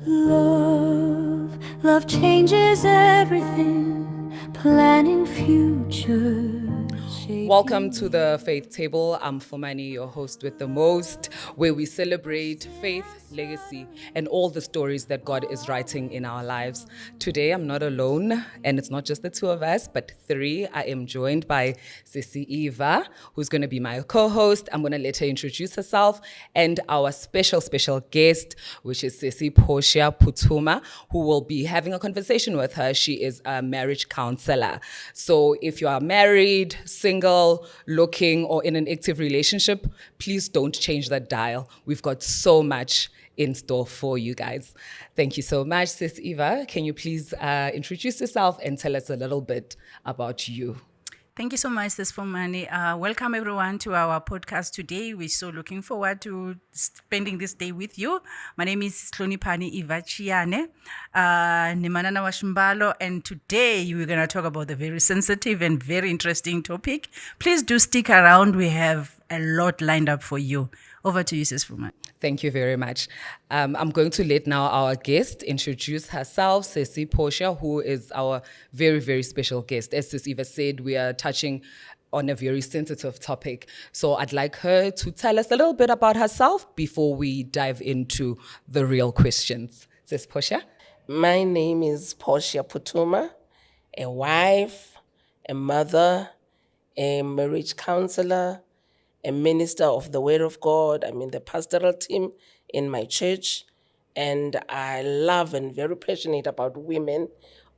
Love changes everything, planning future. Welcome to the Faith Table. I'm Fumani, your host with the most, where we celebrate faith, legacy, and all the stories that God is writing in our lives. Today, I'm not alone, and it's not just the two of us, but three. I am joined by Sissy Eva, who's going to be my co-host. I'm going to let her introduce herself, and our special guest, which is Sissy Portia Phuthuma, who will be having a conversation with her. She is a marriage counselor. So if you are married, single, looking, or in an active relationship, please don't change that dial. We've got so much in store for you guys. Thank you so much, Sis Eva. Can you please introduce yourself and tell us a little bit about you? Thank you so much, Sis Fumani. Welcome everyone to our podcast today. We're so looking forward to spending this day with you. My name is Eva Chiane, Nimanana Washimbalo, and today we're going to talk about a very sensitive and very interesting topic. Please do stick around. We have a lot lined up for you. Over to you, Sis Fumani. Thank you very much. I'm going to let now our guest introduce herself, Sissy Portia, who is our very special guest. As Sis Eva said, we are touching on a very sensitive topic. So I'd like her to tell us a little bit about herself before we dive into the real questions. Sis Portia? My name is Portia Phuthuma, a wife, a mother, a marriage counselor, a minister of the Word of God. I'm in the pastoral team in my church, and I love and very passionate about women.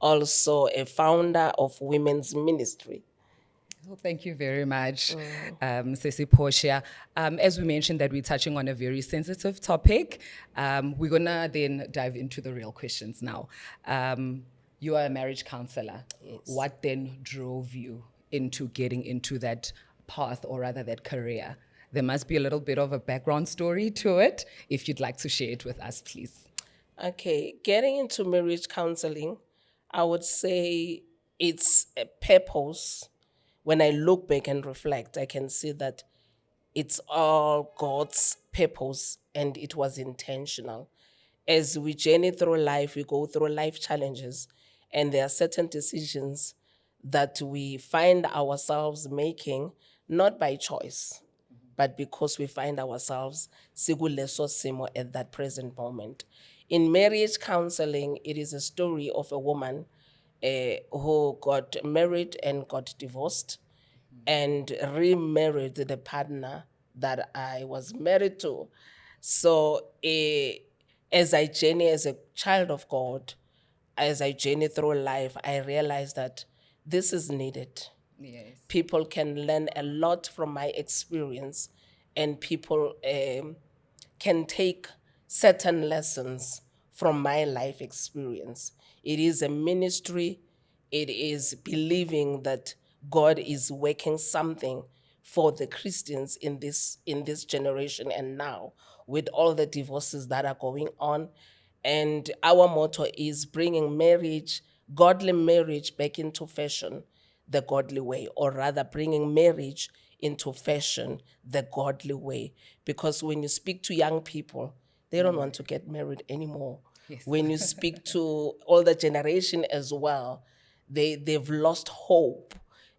Also a founder of women's ministry. Well, thank you very much, Sissy Portia. As we mentioned that we're touching on a very sensitive topic, we're going to then dive into the real questions now. You are a marriage counselor. Yes. What then drove you into getting into that path, or rather that career? There must be a little bit of a background story to it. If you'd like to share it with us, please. Okay, getting into marriage counseling, I would say it's a purpose. When I look back and reflect, I can see that it's all God's purpose and it was intentional. As we journey through life, we go through life challenges, and there are certain decisions that we find ourselves making, not by choice, but because we find ourselves sikuleso simo at that present moment. In marriage counseling, it is a story of a woman who got married and got divorced and remarried the partner that I was married to. So as I journey as a child of God, as I journey through life, I realized that this is needed. Yes. People can learn a lot from my experience, and people can take certain lessons from my life experience. It is a ministry. It is believing that God is working something for the Christians in this generation and now, with all the divorces that are going on. And our motto is bringing marriage, godly marriage, back into fashion the godly way, or rather bringing marriage into fashion the godly way. Because when you speak to young people, they don't want to get married anymore. Yes. When you speak to older generation as well, they've lost hope.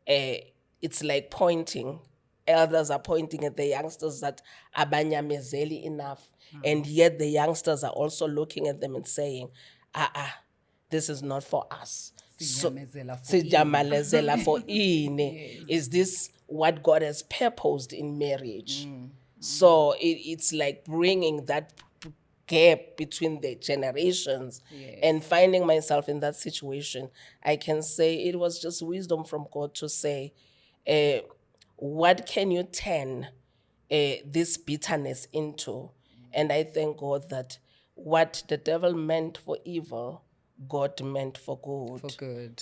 It's like pointing. Elders are pointing at the youngsters that abanyamezeli enough. And yet the youngsters are also looking at them and saying, this is not for us. Sinyamezela for Sijamalezela for ini. Is this what God has purposed in marriage? So it's like bringing that gap between the generations. Yes. And finding myself in that situation, I can say it was just wisdom from God to say, what can you turn this bitterness into? And I thank God that what the devil meant for evil, God meant for good. For good.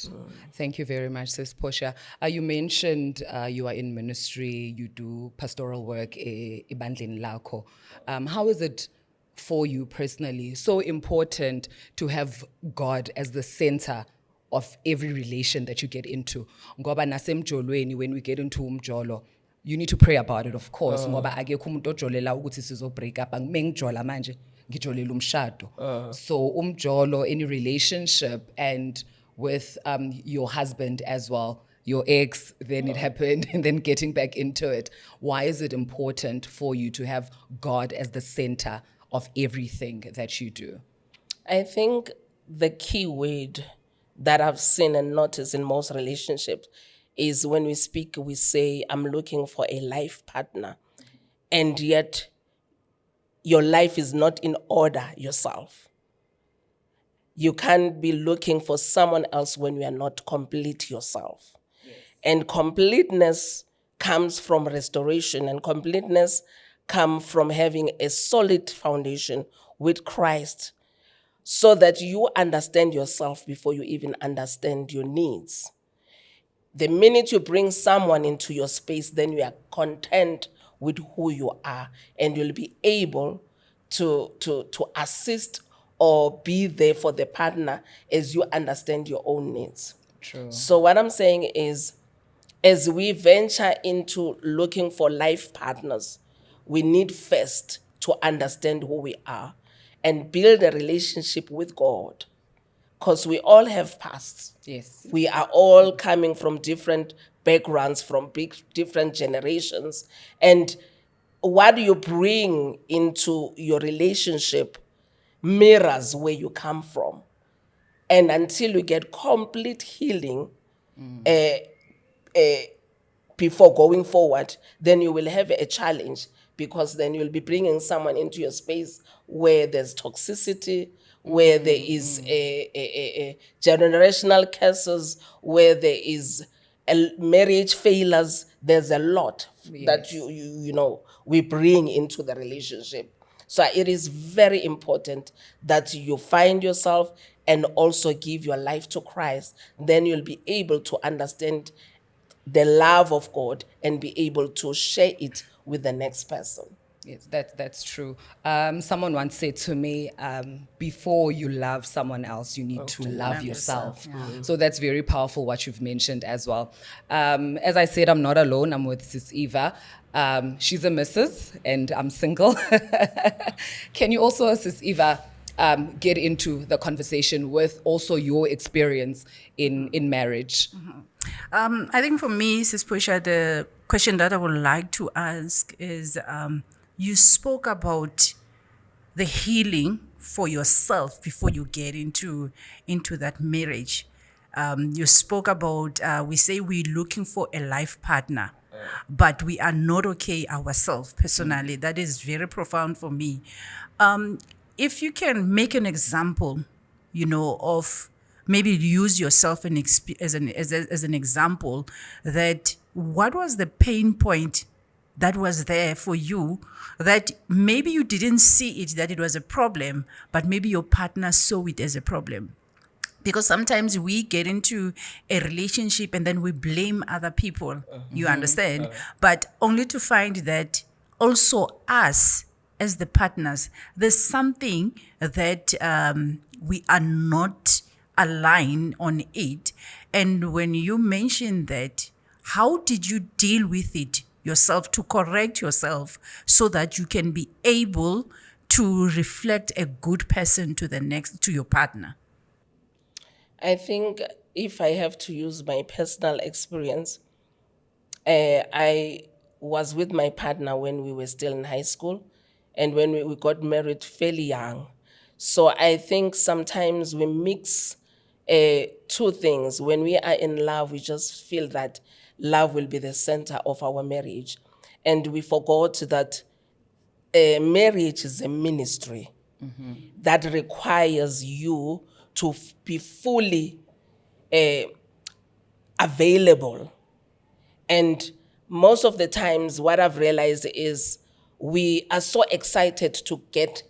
Thank you very much, Sis Portia. You mentioned you are in ministry, you do pastoral work, ibandleni lakho. How is it for you personally so important to have God as the center of every relation that you get into? Ngoba nasemjolweni, when we get into umjolo, you need to pray about it, of course. Ngoba akekho umuntu ojolela ukuthi sizo break up. Angime ngijola manje ngijolela umshado. So umjolo, any relationship, and with your husband as well, your ex, then it happened, and then getting back into it. Why is it important for you to have God as the center of everything that you do? I think the key word that I've seen and noticed in most relationships is when we speak, we say, I'm looking for a life partner. And yet, your life is not in order yourself. You can't be looking for someone else when you are not complete yourself. And completeness comes from restoration, and completeness comes from having a solid foundation with Christ, so that you understand yourself before you even understand your needs. The minute you bring someone into your space, then you are content with who you are, and you'll be able to assist or be there for the partner as you understand your own needs. True. So what I'm saying is, as we venture into looking for life partners, we need first to understand who we are and build a relationship with God. Because we all have pasts. Yes. We are all coming from different backgrounds, from different generations. And what you bring into your relationship mirrors where you come from. And until you get complete healing, before going forward, then you will have a challenge, because then you'll be bringing someone into your space where there's toxicity, where there is a generational curses, where there is a marriage failures. There's a lot that you know we bring into the relationship. So it is very important that you find yourself and also give your life to Christ. Then you'll be able to understand the love of God and be able to share it with the next person. Yes, that's true. Someone once said to me, before you love someone else, you need to love yourself. So that's very powerful what you've mentioned as well. As I said, I'm not alone. I'm with Sis Eva. She's a Mrs. and I'm single. Can you also, Sis Eva, get into the conversation with also your experience in marriage? I think for me, Sis Portia, the question that I would like to ask is, you spoke about the healing for yourself before you get into that marriage. You spoke about, we say we're looking for a life partner, but we are not okay ourselves personally. That is very profound for me. If you can make an example, of maybe use yourself as an example, that what was the pain point that was there for you, that maybe you didn't see it, that it was a problem, but maybe your partner saw it as a problem. Because sometimes we get into a relationship and then we blame other people, you understand? But only to find that also us as the partners, there's something that we are not aligned on it. And when you mention that, how did you deal with it yourself to correct yourself so that you can be able to reflect a good person to your partner? I think if I have to use my personal experience, I was with my partner when we were still in high school, and when we got married fairly young. So I think sometimes we mix two things. When we are in love, we just feel that love will be the center of our marriage. And we forgot that marriage is a ministry that requires you to be fully available. And most of the times, what I've realized is we are so excited to get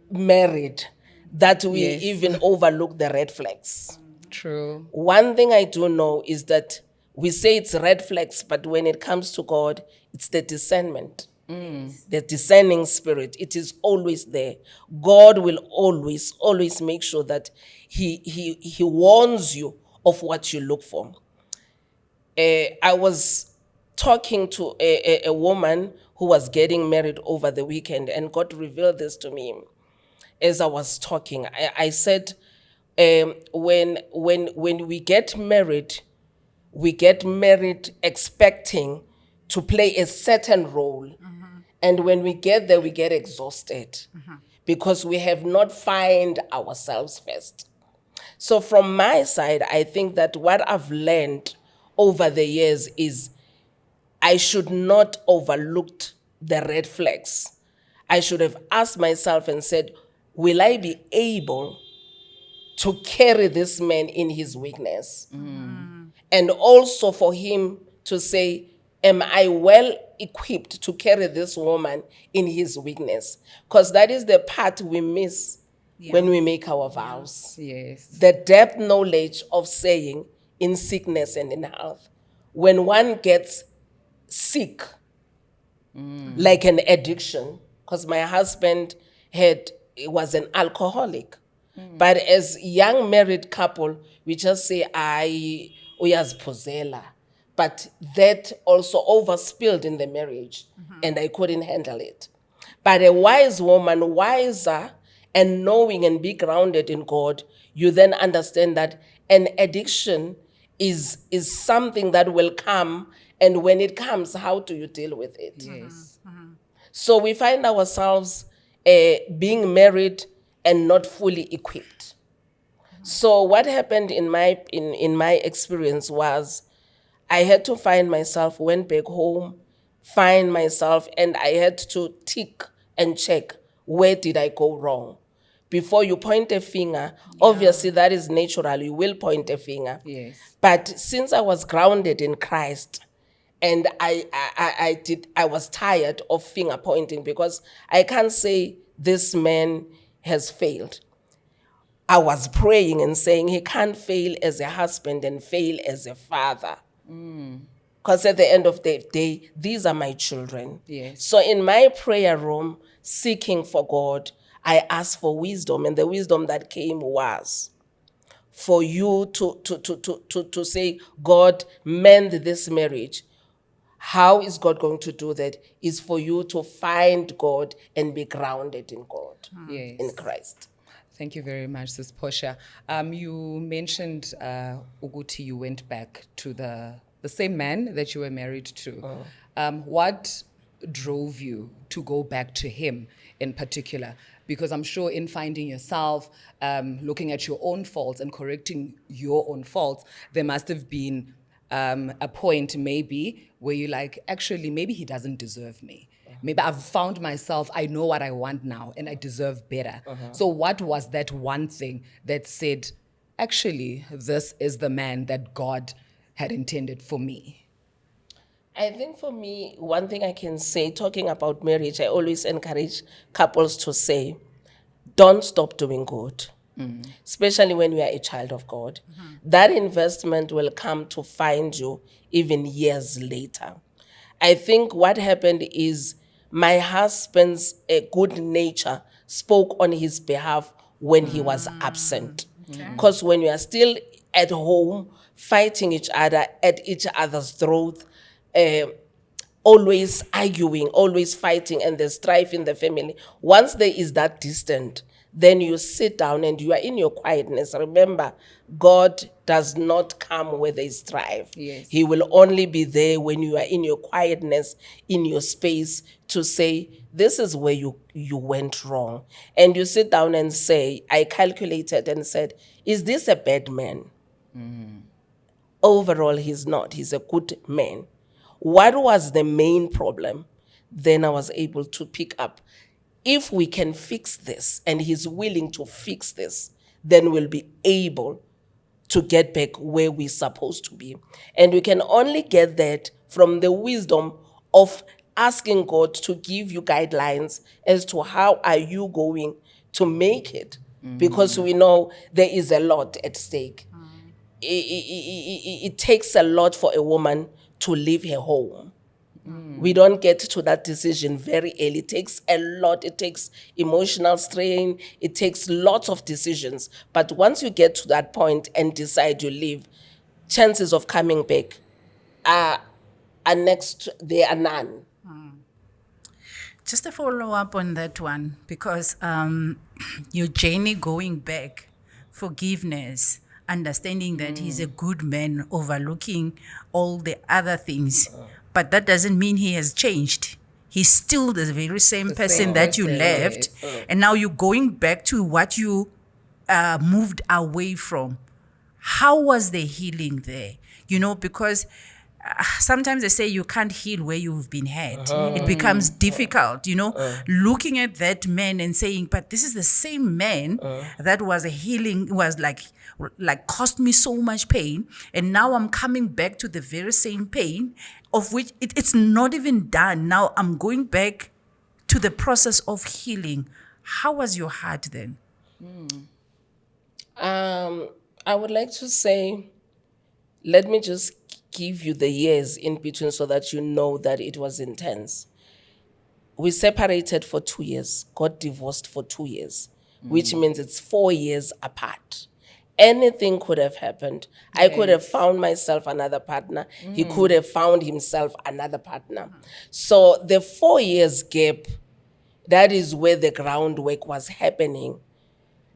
married that we even overlook the red flags. True. One thing I do know is that we say it's red flags, but when it comes to God, it's the discernment. The discerning spirit, it is always there. God will always make sure that he warns you of what you look for. I was talking to a woman who was getting married over the weekend, and God revealed this to me. as I was talking. I said, when we get married expecting to play a certain role. And when we get there, we get exhausted because we have not found ourselves first. So from my side, I think that what I've learned over the years is I should not overlook the red flags. I should have asked myself and said, will I be able to carry this man in his weakness? And also for him to say, am I well equipped to carry this woman in his weakness? Because that is the part we miss when we make our vows. Yes. The depth knowledge of saying in sickness and in health. When one gets sick, like an addiction, because my husband was an alcoholic. But as young married couple, we just say, uyazphuzela. But that also overspilled in the marriage, and I couldn't handle it. But a wise woman, wiser and knowing and be grounded in God, you then understand that an addiction is something that will come, and when it comes, how do you deal with it? Yes. So we find ourselves being married and not fully equipped. So what happened in my experience was I had to find myself, went back home, find myself, and I had to tick and check, where did I go wrong? Before you point a finger, obviously that is natural, you will point a finger. Yes. But since I was grounded in Christ, and I was tired of finger pointing, because I can't say this man has failed. I was praying and saying he can't fail as a husband and fail as a father. Because at the end of the day, these are my children. Yes. So in my prayer room, seeking for God, I asked for wisdom, and the wisdom that came was for you to say, God, mend this marriage. How is God going to do that? Is for you to find God and be grounded in God, Yes. in Christ. Thank you very much, Sis Portia. You mentioned Uguti, you went back to the same man that you were married to. What drove you to go back to him in particular? Because I'm sure in finding yourself, looking at your own faults and correcting your own faults, there must have been a point maybe where you're like, actually, maybe he doesn't deserve me. Maybe I've found myself, I know what I want now and I deserve better. So what was that one thing that said, actually, this is the man that God had intended for me? I think for me, one thing I can say, talking about marriage, I always encourage couples to say, don't stop doing good, especially when you are a child of God. That investment will come to find you even years later. I think what happened is my husband's good nature spoke on his behalf when he was absent. Because when you are still at home, fighting each other, at each other's throat, always arguing, always fighting, and there's strife in the family. Once there is that distant, then you sit down and you are in your quietness. Remember, God does not come where there is strife. Yes. He will only be there when you are in your quietness, in your space, to say, this is where you went wrong. And you sit down and say, I calculated and said, is this a bad man? Overall, he's not. He's a good man. What was the main problem? Then I was able to pick up. If we can fix this, and he's willing to fix this, then we'll be able to get back where we're supposed to be. And we can only get that from the wisdom of asking God to give you guidelines as to how are you going to make it. Because we know there is a lot at stake. It takes a lot for a woman to leave her home. We don't get to that decision very early. It takes a lot. It takes emotional strain. It takes lots of decisions. But once you get to that point and decide you leave, chances of coming back are next. There are none. Just a follow up on that one, because your journey going back, forgiveness, understanding that he's a good man, overlooking all the other things, but that doesn't mean he has changed. He's still the very same The person same that you person, left, yes. and now you're going back to what you moved away from. How was the healing there? Because sometimes they say you can't heal where you've been hurt. It becomes difficult, looking at that man and saying, but this is the same man that was like cost me so much pain, and now I'm coming back to the very same pain, of which it's not even done. Now I'm going back to the process of healing. How was your heart then? I would like to say, let me just give you the years in between so that you know that it was intense. We separated for 2 years, got divorced for 2 years, which means it's 4 years apart. Anything could have happened. I could have found myself another partner. He could have found himself another partner. So the 4 years gap, that is where the groundwork was happening.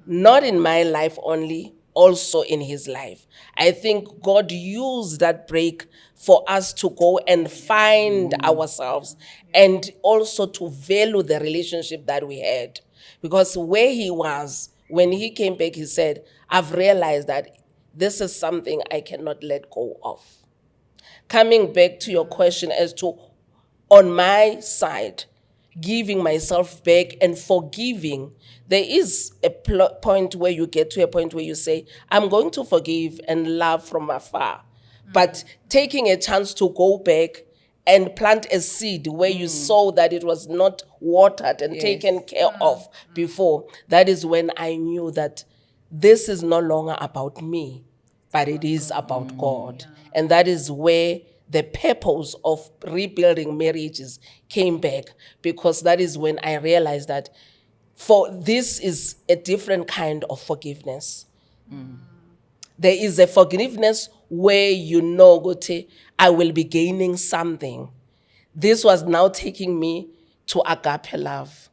Not in my life only, also in his life. I think God used that break for us to go and find ourselves and also to value the relationship that we had. Because where he was, when he came back, he said, I've realized that this is something I cannot let go of. Coming back to your question as to, on my side, giving myself back and forgiving, there is a point where you get to a point where you say, I'm going to forgive and love from afar. But taking a chance to go back and plant a seed where you saw that it was not watered and taken care of before, that is when I knew that this is no longer about me, but it is about God. And that is where the purpose of rebuilding marriages came back, because that is when I realized that for this is a different kind of forgiveness. There is a forgiveness where you know, Gote, I will be gaining something. This was now taking me to agape love.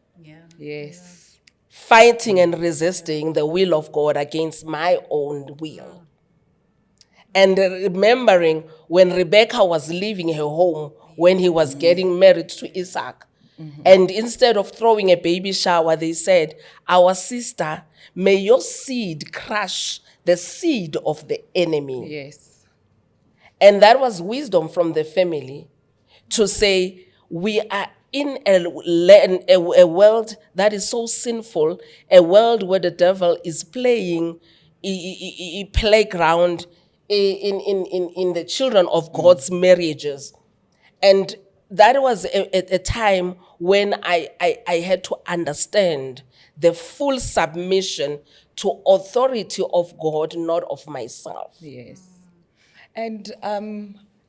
Yes. Fighting and resisting the will of God against my own will. And remembering when Rebecca was leaving her home, when he was getting married to Isaac, and instead of throwing a baby shower, they said, our sister, may your seed crush the seed of the enemy. Yes. And that was wisdom from the family to say, we are in a world that is so sinful, a world where the devil is playing a playground in the children of God's marriages. And that was a time when I had to understand the full submission to authority of God, not of myself. Yes. And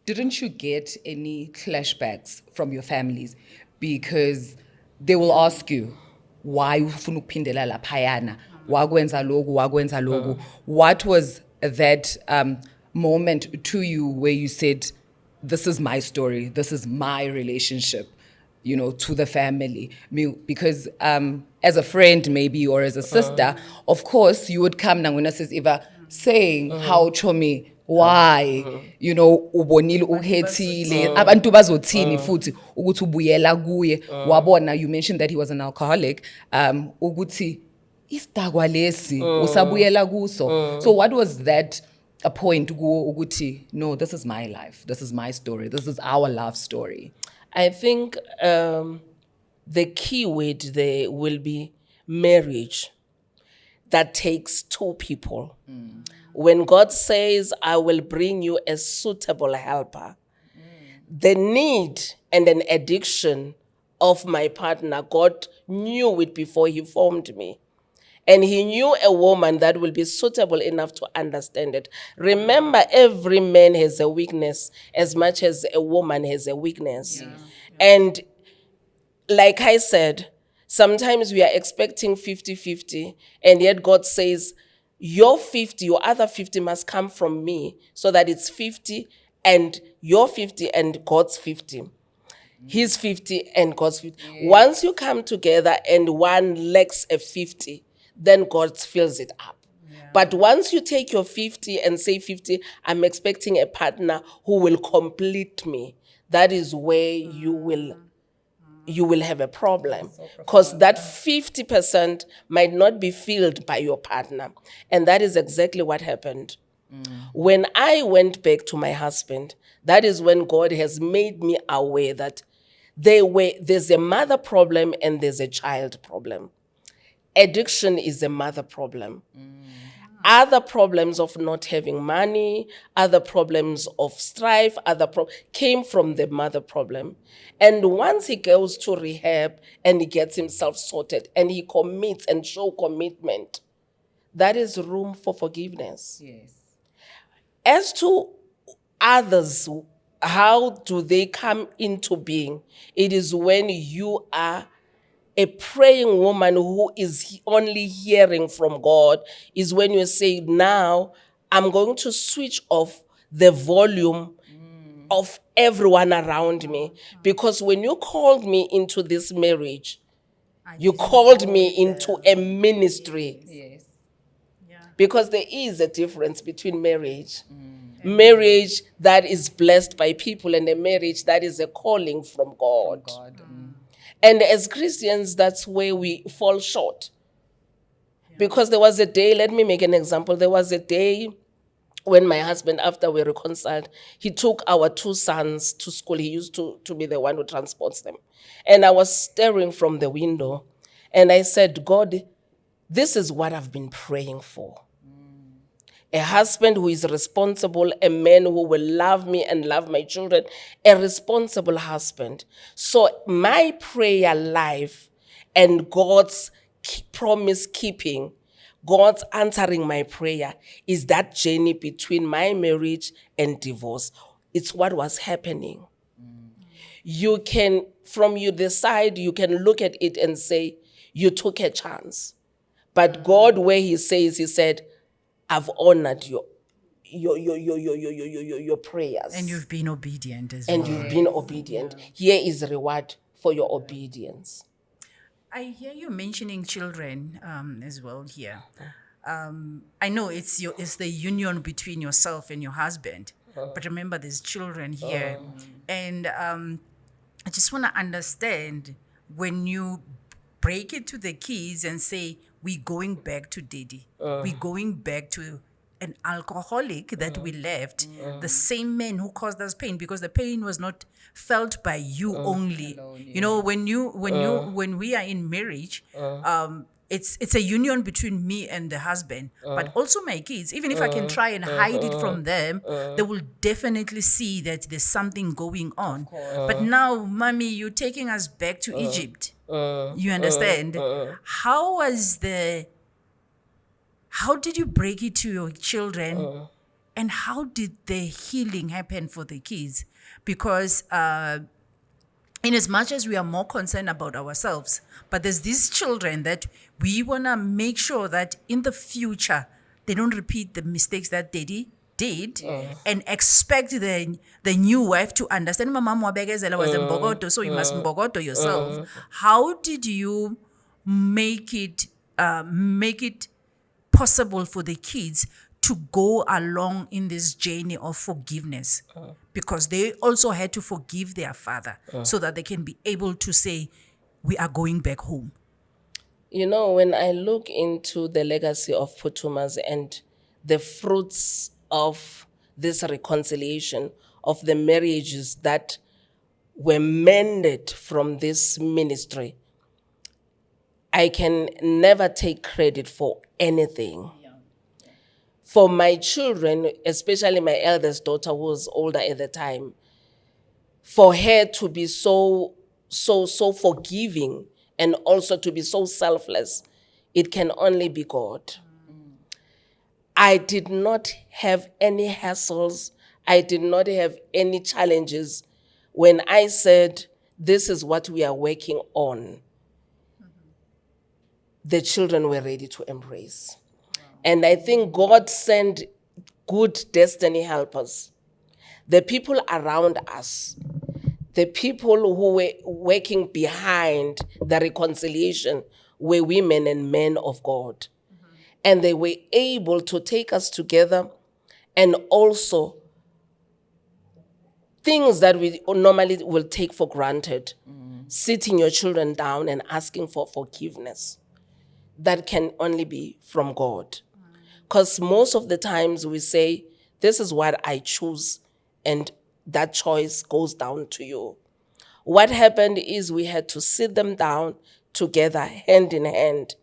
didn't you get any flashbacks from your families? Because they will ask you, why ufuna ukuphindela laphayana? Wakwenza loku? What was that moment to you where you said, this is my story, this is my relationship, to the family? Because as a friend maybe, or as a sister, of course you would come now when I says Eva saying how Chomi, why, ubonile ukhethile, abantu bazothini futhi ukuthi ubuyela kuye, wabona, you mentioned that he was an alcoholic, ukuthi isidakwa lesi usabuyela kuso. So what was that a point ukuthi, no, this is my life, this is my story, this is our love story? I think the key word there will be marriage. That takes two people. When God says, I will bring you a suitable helper, the need and an addiction of my partner, God knew it before he formed me. And he knew a woman that will be suitable enough to understand it. Remember, every man has a weakness as much as a woman has a weakness. And like I said, sometimes we are expecting 50-50, and yet God says, your 50, your other 50 must come from me, so that it's 50 and your 50 and God's 50. He's 50 and God's 50. Once you come together and one lacks a 50, then God fills it up. But once you take your 50 and say 50, I'm expecting a partner who will complete me. That is where you will have a problem, because that 50% might not be filled by your partner. And that is exactly what happened. When I went back to my husband, that is when God has made me aware that there's a mother problem and there's a child problem. Addiction is a mother problem. Other problems of not having money, other problems of strife, came from the mother problem. And once he goes to rehab and he gets himself sorted and he commits and show commitment, that is room for forgiveness. Yes. As to others, how do they come into being? It is when you are a praying woman who is only hearing from God, is when you say, now I'm going to switch off the volume of everyone around me. Because when you called me into this marriage, you called me into a ministry. Yes. Because there is a difference between marriage. Marriage that is blessed by people and a marriage that is a calling from God. And as Christians, that's where we fall short. Because there was a day, let me make an example. There was a day when my husband, after we reconciled, he took our 2 sons to school. He used to be the one who transports them. And I was staring from the window and I said, God, this is what I've been praying for. A husband who is responsible, a man who will love me and love my children, a responsible husband. So my prayer life and God's promise keeping, God's answering my prayer, is that journey between my marriage and divorce. It's what was happening. You can, from the side, you can look at it and say, you took a chance. But God, where he said, I've honored your prayers. And you've been obedient as well. And you've been obedient. Here is reward for your obedience. I hear you mentioning children as well here. I know it's the union between yourself and your husband, but remember there's children here. And I just want to understand, when you break it to the kids and say, we're going back to daddy, we're going back to an alcoholic that we left, the same man who caused us pain, because the pain was not felt by you only. Alone, You know, when we are in marriage, it's a union between me and the husband, but also my kids. Even if I can try and hide it from them, they will definitely see that there's something going on. But now, mommy, you're taking us back to Egypt. You understand? How did you break it to your children, and how did the healing happen for the kids? Because in as much as we are more concerned about ourselves, but there's these children that we want to make sure that in the future they don't repeat the mistakes that daddy did, and expect the new wife to understand. My mom was mbogoto, so you must mbogoto yourself. How did you make it possible for the kids to go along in this journey of forgiveness? Because they also had to forgive their father so that they can be able to say, we are going back home. You know, when I look into the legacy of Phuthumas and the fruits of this reconciliation, of the marriages that were mended from this ministry, I can never take credit for anything. For my children, especially my eldest daughter, who was older at the time, for her to be so forgiving and also to be so selfless, it can only be God. I did not have any hassles. I did not have any challenges when I said, this is what we are working on. The children were ready to embrace. And I think God sent good destiny helpers. The people around us, the people who were working behind the reconciliation were women and men of God. And they were able to take us together, and also things that we normally will take for granted, sitting your children down and asking for forgiveness, that can only be from God. Because most of the times we say, this is what I choose, and that choice goes down to you. What happened is we had to sit them down together, hand in hand.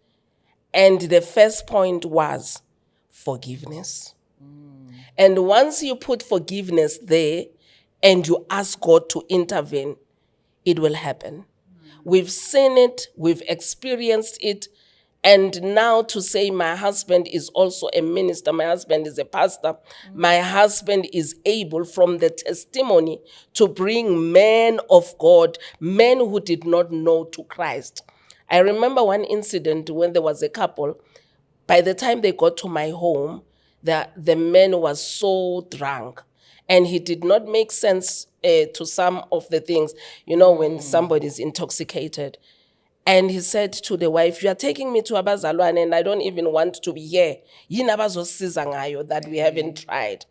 And the first point was forgiveness. And once you put forgiveness there and you ask God to intervene, it will happen. We've seen it, we've experienced it. And now to say my husband is also a minister, my husband is a pastor, my husband is able from the testimony to bring men of God, men who did not know to Christ. I remember one incident when there was a couple. By the time they got to my home, the man was so drunk, and he did not make sense to some of the things, when somebody's intoxicated. And he said to the wife, you are taking me to abazalwane and I don't even want to be here. Yini abazosiza ngayo that we haven't tried.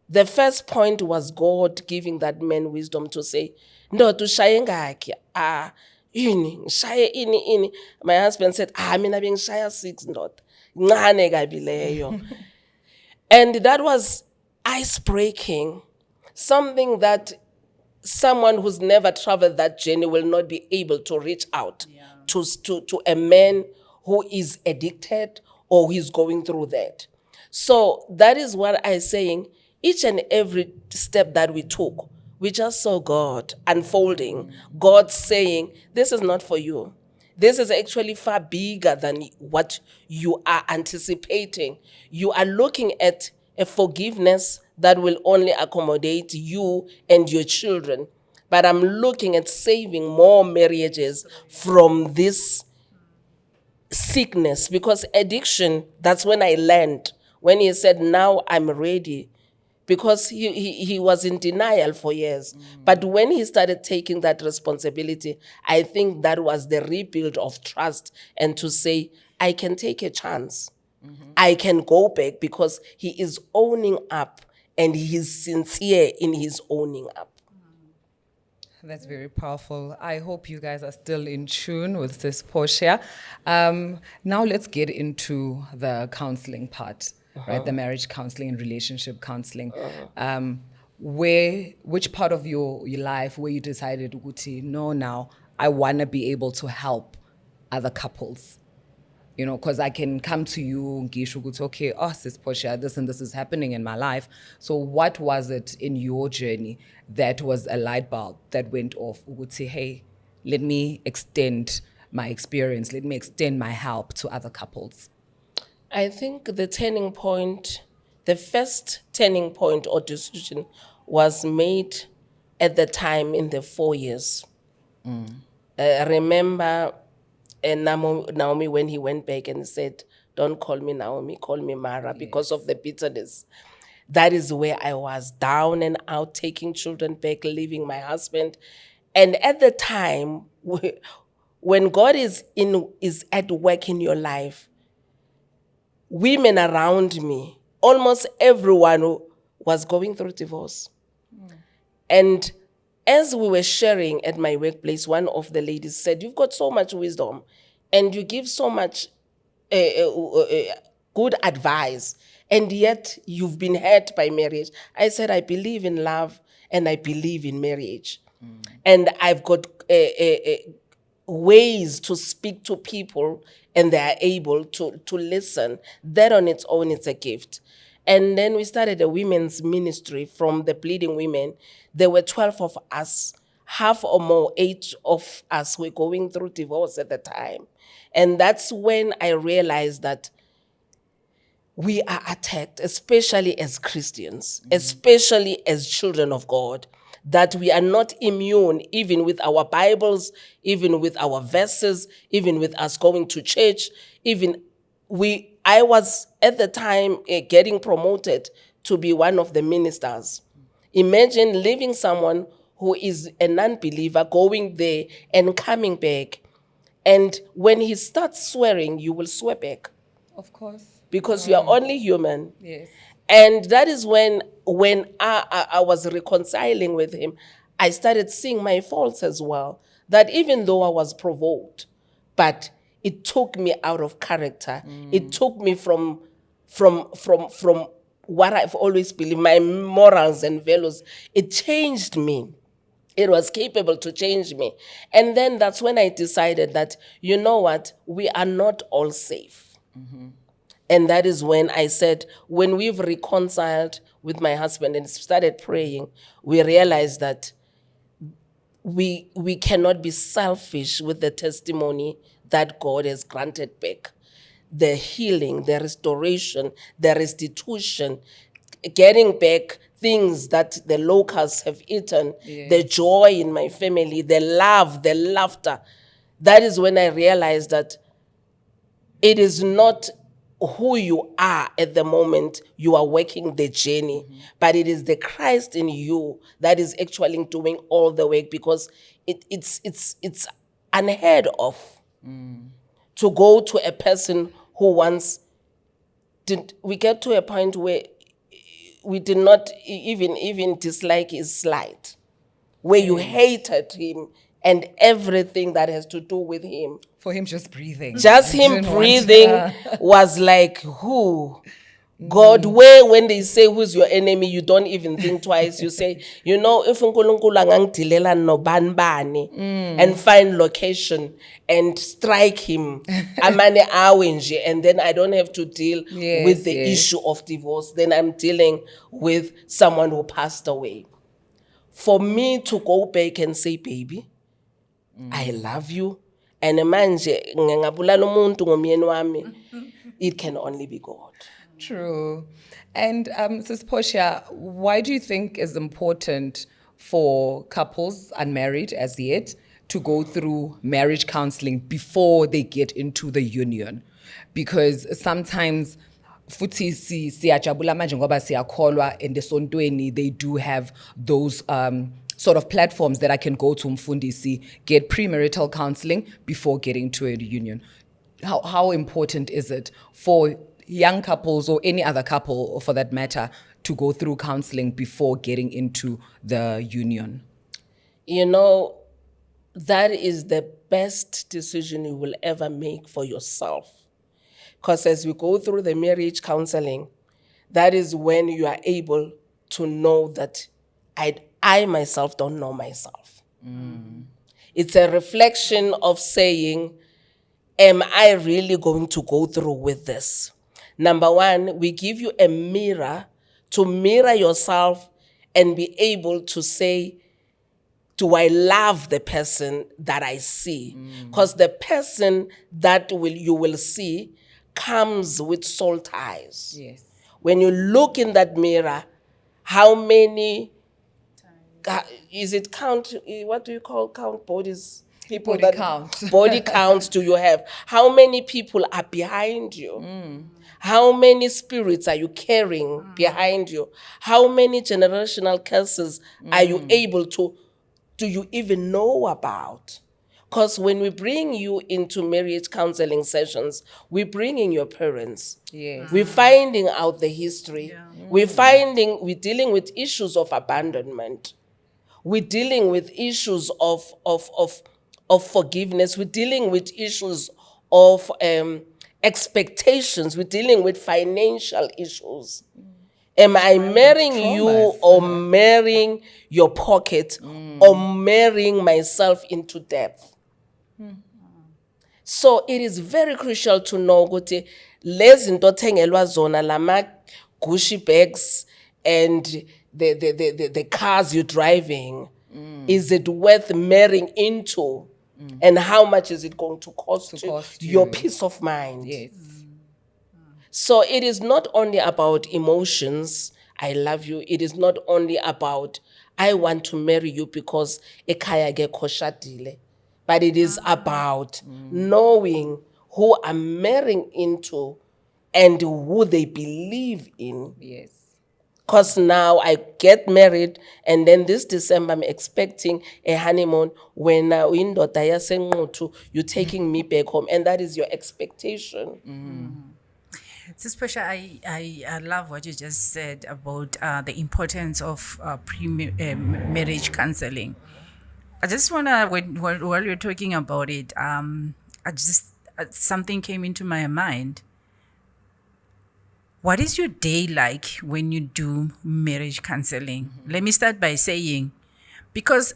The first point was God giving that man wisdom to say, ndoda ushaye ngakhi? Yini ngishaye ini. My husband said, mina bengishaya 6 ndoda. Ncane kabi leyo. And that was ice-breaking, something that someone who's never traveled that journey will not be able to reach out to a man who is addicted or who is going through that. So that is what I'm saying. Each and every step that we took, we just saw God unfolding, God saying, this is not for you. This is actually far bigger than what you are anticipating. You are looking at a forgiveness that will only accommodate you and your children. But I'm looking at saving more marriages from this sickness, because addiction, that's when I learned, when he said, now I'm ready. Because he was in denial for years. But when he started taking that responsibility, I think that was the rebuild of trust, and to say, I can take a chance. I can go back, because he is owning up and he is sincere in his owning up. That's very powerful. I hope you guys are still in tune with this Portia. Now let's get into the counseling part. Right, the marriage counseling and relationship counseling. Which part of your life where you decided, Uguti, no, now I want to be able to help other couples? Because I can come to you, Gishuguti, okay, sis Portia, this and this is happening in my life. So what was it in your journey that was a light bulb that went off? Uguti, hey, let me extend my experience, let me extend my help to other couples. I think the first turning point or decision was made at the time in the 4 years. I remember Naomi when he went back and said, don't call me Naomi, call me Mara, because of the bitterness. That is where I was, down and out, taking children back, leaving my husband. And at the time, when God is at work in your life, women around me, almost everyone was going through divorce. And as we were sharing at my workplace, one of the ladies said, you've got so much wisdom and you give so much good advice, and yet you've been hurt by marriage. I said, I believe in love and I believe in marriage. And I've got ways to speak to people and they are able to listen. That on its own is a gift. And then we started a women's ministry from the Bleeding Women. There were 12 of us, half or more, 8 of us were going through divorce at the time. And that's when I realized that we are attacked, especially as Christians, especially as children of God, that we are not immune, even with our Bibles, even with our verses, even with us going to church. I was at the time getting promoted to be one of the ministers. Imagine leaving someone who is a non-believer going there and coming back. And when he starts swearing, you will swear back Of course. because you are only human. Yes. And that is when I was reconciling with him, I started seeing my faults as well. That even though I was provoked, but it took me out of character. It took me from what I've always believed, my morals and values. It changed me. It was capable to change me. And then that's when I decided that, you know what, we are not all safe. And that is when I said, when we've reconciled with my husband and started praying, we realized that we cannot be selfish with the testimony that God has granted back. The healing, the restoration, the restitution, getting back things that the locusts have eaten, the joy in my family, the love, the laughter. That is when I realized that it is not who you are at the moment you are working the journey, but it is the Christ in you that is actually doing all the work, because it's unheard of to go to a person who once did. We get to a point where we did not even dislike his slight, where you hated him and everything that has to do with him. For him just breathing. Just You him didn't want- breathing was like, who? God, where when they say who's your enemy, you don't even think twice. You say, you know, if uNkulunkulu angangidilela nobani bani, and find location and strike him, amane awe nje, and then I don't have to deal with the issue of divorce. Then I'm dealing with someone who passed away. For me to go back and say, baby, I love you, and manje ngingabulala umuntu ngomyeni wami, it can only be God. True. And Sis Portia, why do you think it's important for couples unmarried as yet to go through marriage counseling before they get into the union? Because sometimes futhi siyajabula manje ngoba siyakholwa esontweni, they do have those sort of platforms that I can go to Mfundisi, get premarital counseling before getting to a union. How important is it for young couples or any other couple for that matter to go through counseling before getting into the union? You know, that is the best decision you will ever make for yourself. Because as we go through the marriage counseling, that is when you are able to know that I myself don't know myself. It's a reflection of saying, am I really going to go through with this? Number one, we give you a mirror to mirror yourself and be able to say, do I love the person that I see? Because the person that you will see comes with soul ties. Yes. When you look in that mirror, how many, is it count, what do you call count bodies? People Body that count. Body counts do you have? How many people are behind you? How many spirits are you carrying behind you? How many generational curses are you able to, do you even know about? Because when we bring you into marriage counseling sessions, we bring in your parents. Yes. We're finding out the history. We're dealing with issues of abandonment. We're dealing with issues of forgiveness. We're dealing with issues of expectations. We're dealing with financial issues. Am I marrying you or marrying your pocket or marrying myself into debt? So it is very crucial to know ukuthi lezi zinto othengelwa zona lama Gucci bags and the cars you're driving, is it worth marrying into? And how much is it going to cost your peace of mind? Yes. So it is not only about emotions, I love you. It is not only about, I want to marry you because ekhaya akekho oshadile. But it is about knowing who I'm marrying into and who they believe in. Yes. Because now I get married, and then this December I'm expecting a honeymoon when uyindoda yaseNquthu, you're taking me back home, and that is your expectation. Sis Portia, I love what you just said about the importance of marriage counseling. I just want to, while you're talking about it, I just something came into my mind. What is your day like when you do marriage counseling? Let me start by saying, because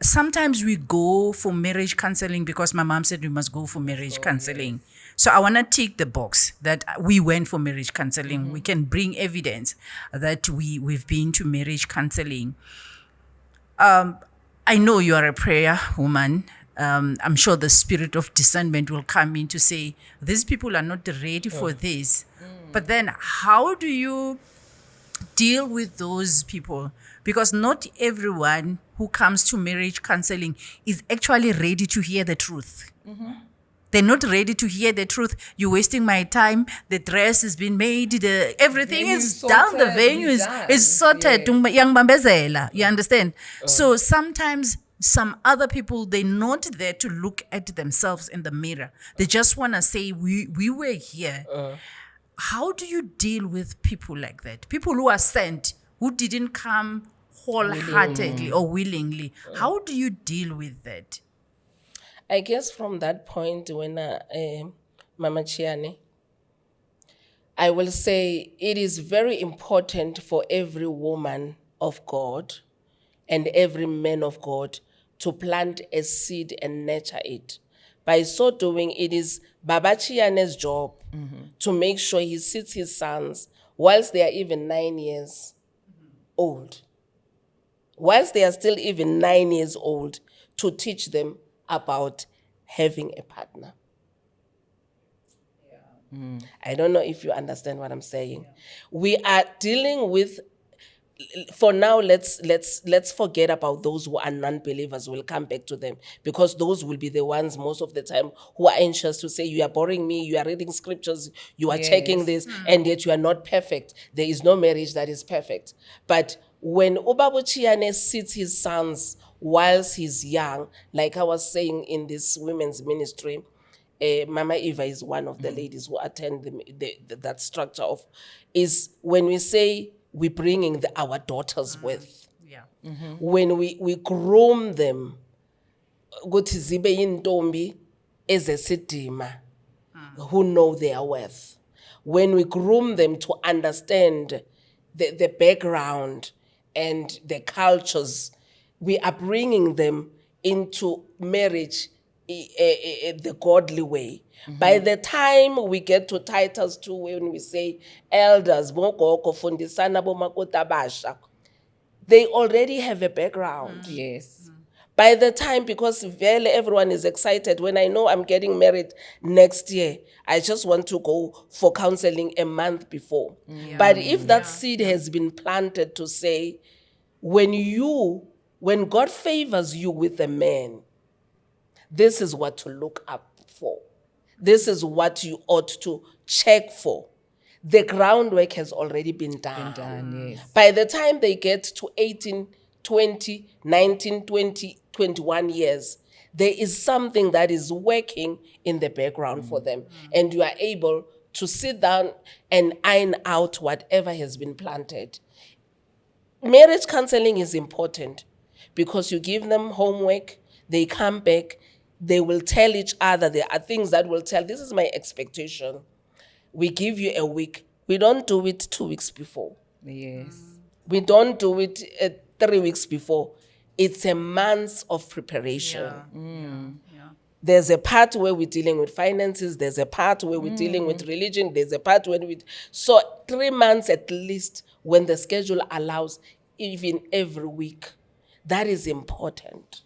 sometimes we go for marriage counseling because my mom said we must go for marriage counseling. So I want to tick the box that we went for marriage counseling. We can bring evidence that we've been to marriage counseling. I know you are a prayer woman. I'm sure the spirit of discernment will come in to say, these people are not ready for this. But then how do you deal with those people? Because not everyone who comes to marriage counseling is actually ready to hear the truth. They're not ready to hear the truth. You're wasting my time. The dress has been made. Everything Venue is sorted, done. The venue we is done. sorted. Yes. Yang bambezela. You understand? So sometimes some other people, they're not there to look at themselves in the mirror. They just want to say, we were here. How do you deal with people like that? People who are sent, who didn't come wholeheartedly or willingly. How do you deal with that? I guess from that point when Mama Chiane, I will say it is very important for every woman of God and every man of God to plant a seed and nurture it. By so doing, it is Baba Chiane's job to make sure he seats his sons whilst they are even 9 years old. Whilst they are still even 9 years old, to teach them about having a partner. I don't know if you understand what I'm saying. We are dealing with, for now, let's forget about those who are non-believers. We'll come back to them because those will be the ones most of the time who are anxious to say, you are boring me, you are reading scriptures, you are checking this, and yet you are not perfect. There is no marriage that is perfect. But when Ubaba Chiane seats his sons whilst he's young, like I was saying in this women's ministry, Mama Eva is one of the ladies who attend that structure of, is when we say we're bringing our daughters with, Yeah. when we groom them, ukuthi zibe yintombi ezesidima, who know their worth. When we groom them to understand the background and the cultures, we are bringing them into marriage the godly way. By the time we get to Titus 2, when we say elders, bogogo, fundisana bomakoti abasha, they already have a background. Yes. By the time, because everyone is excited, when I know I'm getting married next year, I just want to go for counseling a month before. But if that seed has been planted to say, when God favors you with a man, this is what to look up for. This is what you ought to check for. The groundwork has already been done. Yes. By the time they get to 18, 20, 19, 20, 21 years, there is something that is working in the background for them. And you are able to sit down and iron out whatever has been planted. Marriage counseling is important because you give them homework, they come back, they will tell each other, there are things that will tell, this is my expectation. We give you a week. We don't do it 2 weeks before. Yes. We don't do it 3 weeks before. It's a month of preparation. There's a part where we're dealing with finances. There's a part where we're dealing with religion. There's a part where so 3 months at least, when the schedule allows, even every week. That is important.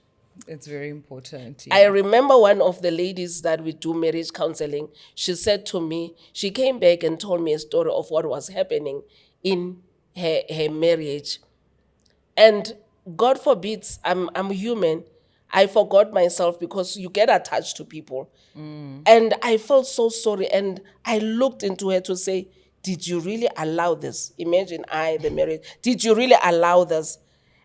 It's very important. I remember one of the ladies that we do marriage counseling, she said to me, she came back and told me a story of what was happening in her marriage. And God forbids, I'm human. I forgot myself because you get attached to people. And I felt so sorry. And I looked into her to say, did you really allow this? Imagine the married, did you really allow this?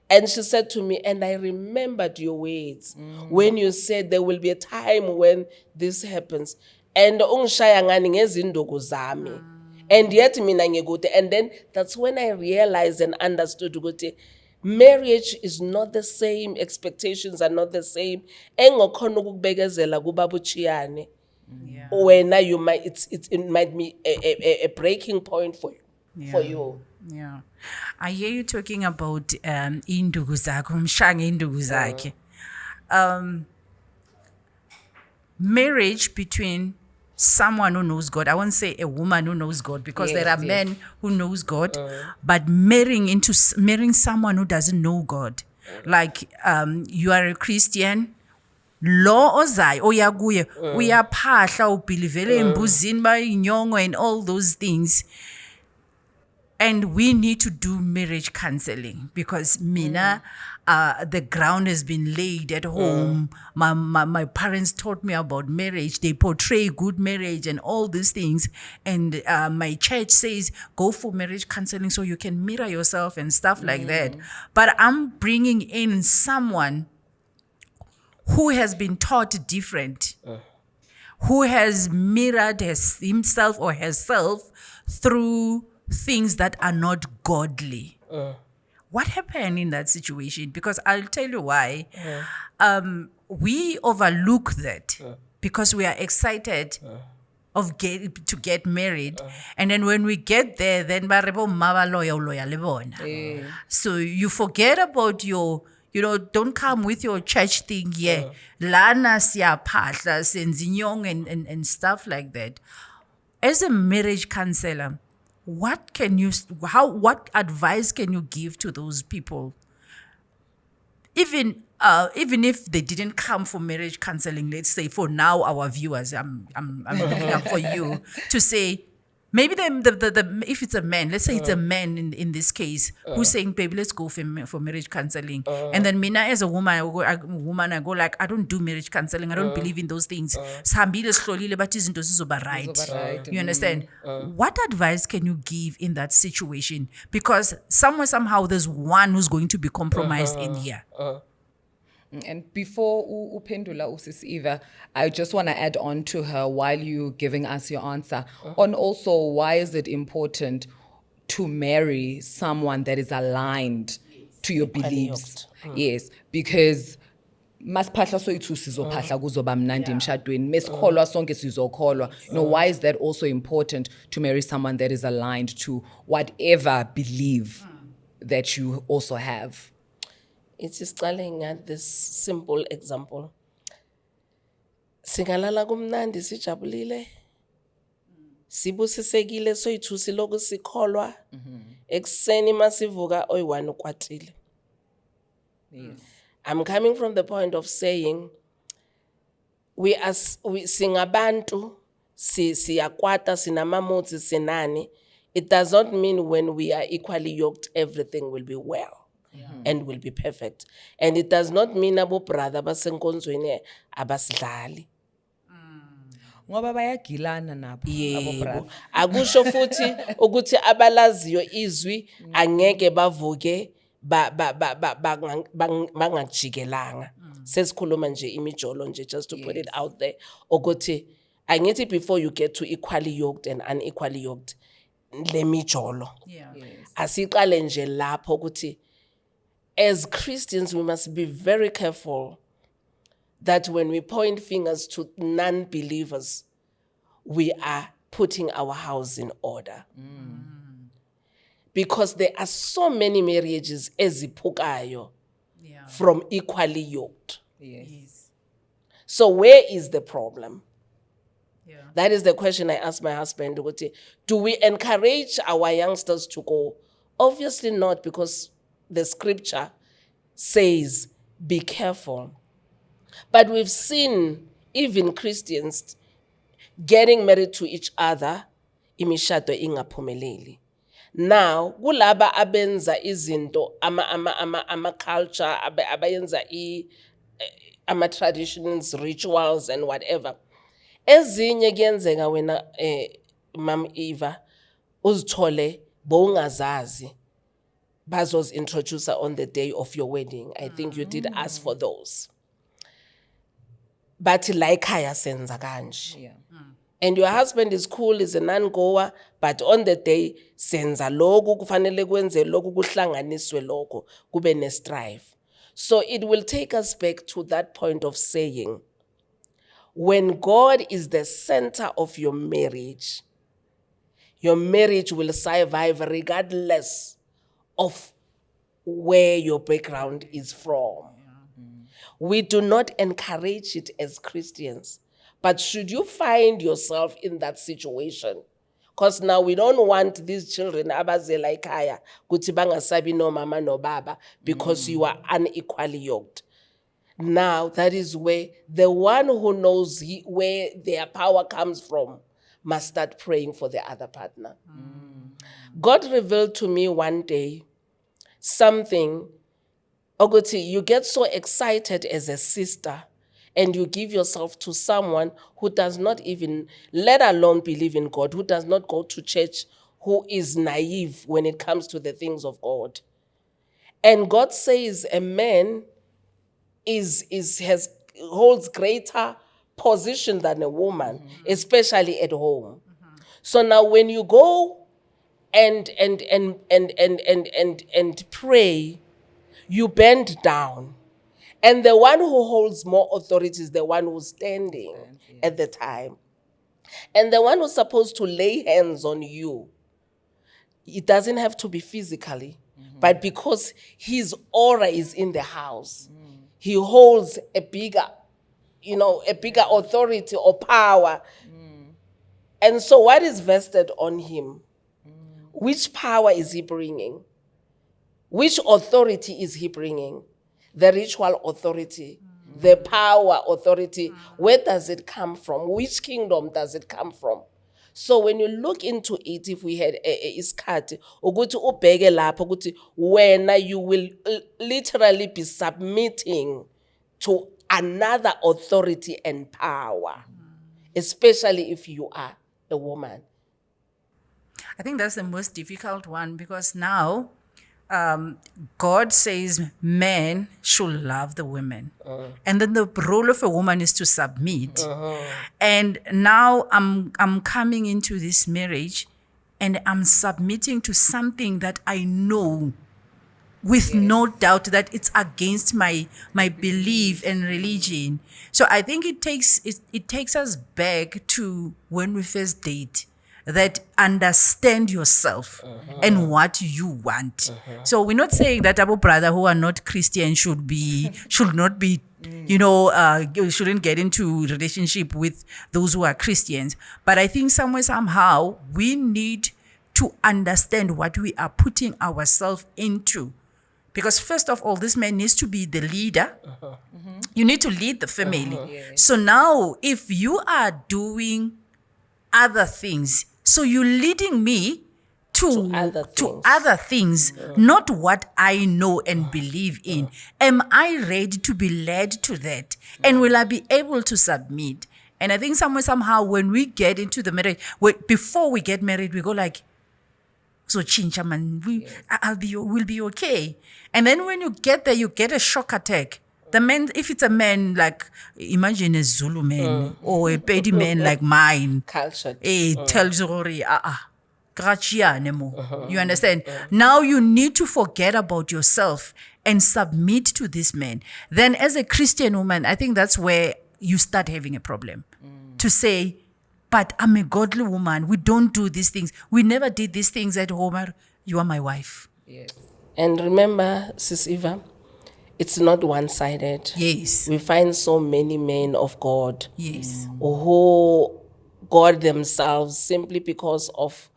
And she said to me, and I remembered your words when you said there will be a time when this happens. And ungishaya ngani ngezinduku zami. And yet mina ngikude. And then that's when I realized and understood ukuthi marriage is not the same, expectations are not the same. Engokhona ukukubekezela kubaba uChiane. When you might it might be a breaking point for you. Yeah. I hear you talking about induku zakho, umshange induku zakhe. Marriage between someone who knows God. I won't say a woman who knows God, because there are men who knows God, but marrying someone who doesn't know God. Like you are a Christian, lo ozayo oya kuye uyaphahla ubelivele embuzini bayinyongo and all those things. And we need to do marriage counseling, because mina, the ground has been laid at home. My parents taught me about marriage. They portray good marriage and all these things. And my church says, go for marriage counseling so you can mirror yourself and stuff like that. But I'm bringing in someone who has been taught different, who has mirrored himself or herself through things that are not godly. What happened in that situation? Because I'll tell you why. We overlook that because we are excited to get married, and then when we get there, then so you forget about your, don't come with your church thing here. Lana siyaphahla senzinyong and stuff like that. As a marriage counselor, what advice can you give to those people? Even if they didn't come for marriage counseling, let's say for now, our viewers, I'm looking up for you to say, maybe if it's a man, let's say it's a man in this case, who's saying, baby, let's go for marriage counseling. And then mina as a woman, I go like, I don't do marriage counseling. I don't believe in those things. Right. You understand? What advice can you give in that situation? Because somehow there's one who's going to be compromised in here. And before upendula usis Eva, I just want to add on to her while you giving us your answer on also why is it important to marry someone that is aligned to your beliefs. Yes, because masiphahla soyithu sizophahla kuzoba mnandi emshadweni mesikholwa sonke sizokholwa. Why is that also important to marry someone that is aligned to whatever belief that you also have? It is telling at this simple example. Singalala kumnandi sijabulile. Sibusisekile soyithu siloku sikholwa. Ekseni masivuka oyi-1 ukwatile. I'm coming from the point of saying we singabantu siyakwata sinamamutsi sinani. It does not mean when we are equally yoked everything will be well. And will be perfect. And it does not mean abo brother basenkonzweni abasidlali. Ngoba bayagilana nabo abo brother. Akusho futhi ukuthi abalaziyo izwi angeke bavuke bangajikelanga. Sesikhuluma nje imijolo nje just to put it out there. Ukuthi angithi before you get to equally yoked and unequally yoked le mijolo. Asiqale nje lapho ukuthi as Christians, we must be very careful that when we point fingers to non-believers, we are putting our house in order. Because there are so many marriages eziphukayo from equally yoked. Yes. So where is the problem? That is the question I asked my husband. Do we encourage our youngsters to go? Obviously not, because the scripture says, be careful. But we've seen even Christians getting married to each other, imishado ingaphumeleli. Now, kulaba abenza izinto ama culture abayenza ama traditions, rituals and whatever. Ezinye kuyenzeka wena Mam Eva uzithole bowungazazi bazos introducer on the day of your wedding. I think you did ask for those. But like ekhaya senza kanje. Yeah. And your husband is cool, is a non-goer, but on the day senza loku kufanele kwenze loku kuhlanganiswe lokho kube ne-strive. So it will take us back to that point of saying, when God is the center of your marriage will survive regardless of where your background is from. We do not encourage it as Christians. But should you find yourself in that situation, because now we don't want these children abazela ekhaya kuthi bangasabi no mama no baba because you are unequally yoked. Now that is where the one who knows where their power comes from must start praying for the other partner. God revealed to me one day something. Oguti, you get so excited as a sister and you give yourself to someone who does not even, let alone believe in God, who does not go to church, who is naive when it comes to the things of God. And God says a man holds greater position than a woman, especially at home. So now when you go and pray, you bend down. And the one who holds more authority is the one who's standing at the time. And the one who's supposed to lay hands on you, it doesn't have to be physically, but because his aura is in the house, he holds a bigger authority or power. And so what is vested on him? Which power is he bringing? Which authority is he bringing? The ritual authority, the power authority. Where does it come from? Which kingdom does it come from? So when you look into it, if we had iskati, ukuthi ubheke lapho ukuthi wena you will literally be submitting to another authority and power, especially if you are a woman. I think that's the most difficult one because now God says men should love the women. And then the role of a woman is to submit. And now I'm coming into this marriage and I'm submitting to something that I know with no doubt that it's against my belief and religion. So I think it takes us back to when we first date. That understand yourself and what you want. So we're not saying that our brother who are not Christian should not be, shouldn't get into relationship with those who are Christians. But I think somehow we need to understand what we are putting ourselves into. Because first of all, this man needs to be the leader. You need to lead the family. So now if you are doing other things, so you're leading me to other things, not what I know and believe in. Am I ready to be led to that? And will I be able to submit? And I think somehow when we get into the marriage, before we get married, we go like, so chincha man, we'll be okay. And then when you get there, you get a shock attack. The man, if it's a man like, imagine a Zulu man or a Pedi man like mine, Cultured. tells you, you understand? Now you need to forget about yourself and submit to this man. Then as a Christian woman, I think that's where you start having a problem. To say, but I'm a godly woman. We don't do these things. We never did these things at home. You are my wife. Yes. And remember, Sis Eva, it's not one-sided. Yes. We find so many men of God Yes. who God themselves simply because of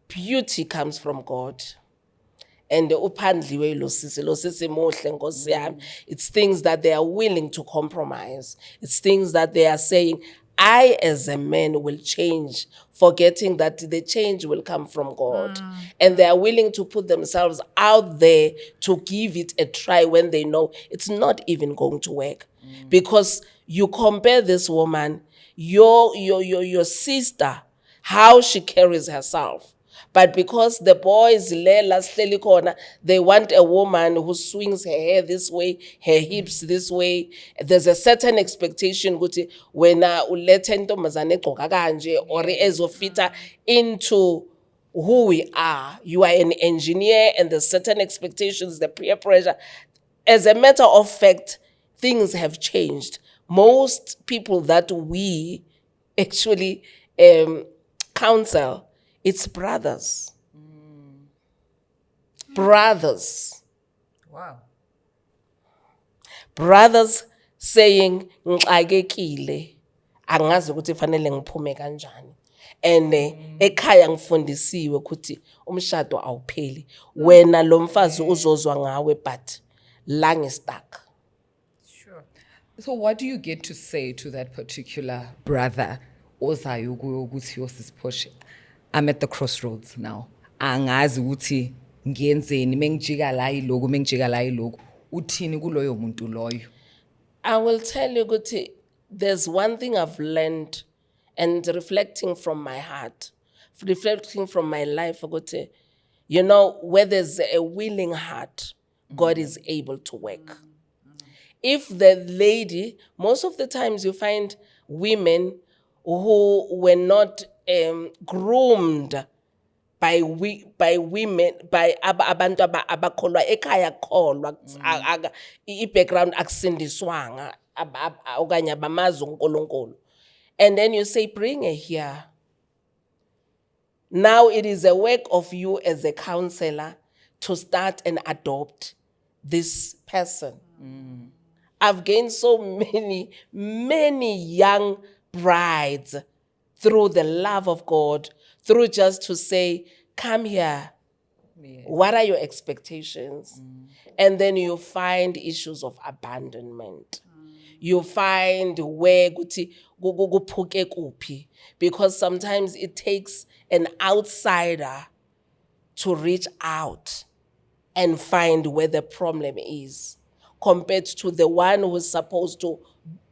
beauty comes from God. And it's things that they are willing to compromise. It's things that they are saying, I as a man will change, forgetting that the change will come from God. And they are willing to put themselves out there to give it a try when they know it's not even going to work. Because you compare this woman, your sister how she carries herself. But because the boys, they want a woman who swings her hair this way, her hips this way. There's a certain expectation ukuthi wena ulethe intombazane egqoka kanje or ezofita into who we are. You are an engineer and there's certain expectations, the peer pressure. As a matter of fact, things have changed. Most people that we actually counsel, it's brothers. Brothers. Wow. Brothers saying, ngixakekile, angazi ukuthi fanele ngiphume kanjani. And ekhaya ngifundisiwe ukuthi umshado awupheli. Wena lo mfazi uzozwa ngawe but la ngistuck. Sure. So what do you get to say to that particular brother? Ozayo kuyo ukuthi Sis Portia, I'm at the crossroads now. Angazi ukuthi ngiyenzeni mengijika la iloku mengijika la iloku. Uthini kuloyo muntu loyo? I will tell you, Guti, there's one thing I've learned and reflecting from my heart, reflecting from my life, Guti, you know, where there's a willing heart, God is able to work. If the lady, most of the times you find women who were not groomed by women, by abantu abakholwa ekhaya kholwa i-background akusindiswanga okanye abamazi uNkulunkulu, and then you say bring her here. Now it is a work of you as a counselor to start and adopt this person. I've gained so many young brides through the love of God, through just to say, come here. Yes. What are your expectations? And then you find issues of abandonment. You find where kuphuke kuphi, because sometimes it takes an outsider to reach out and find where the problem is, compared to the one who's supposed to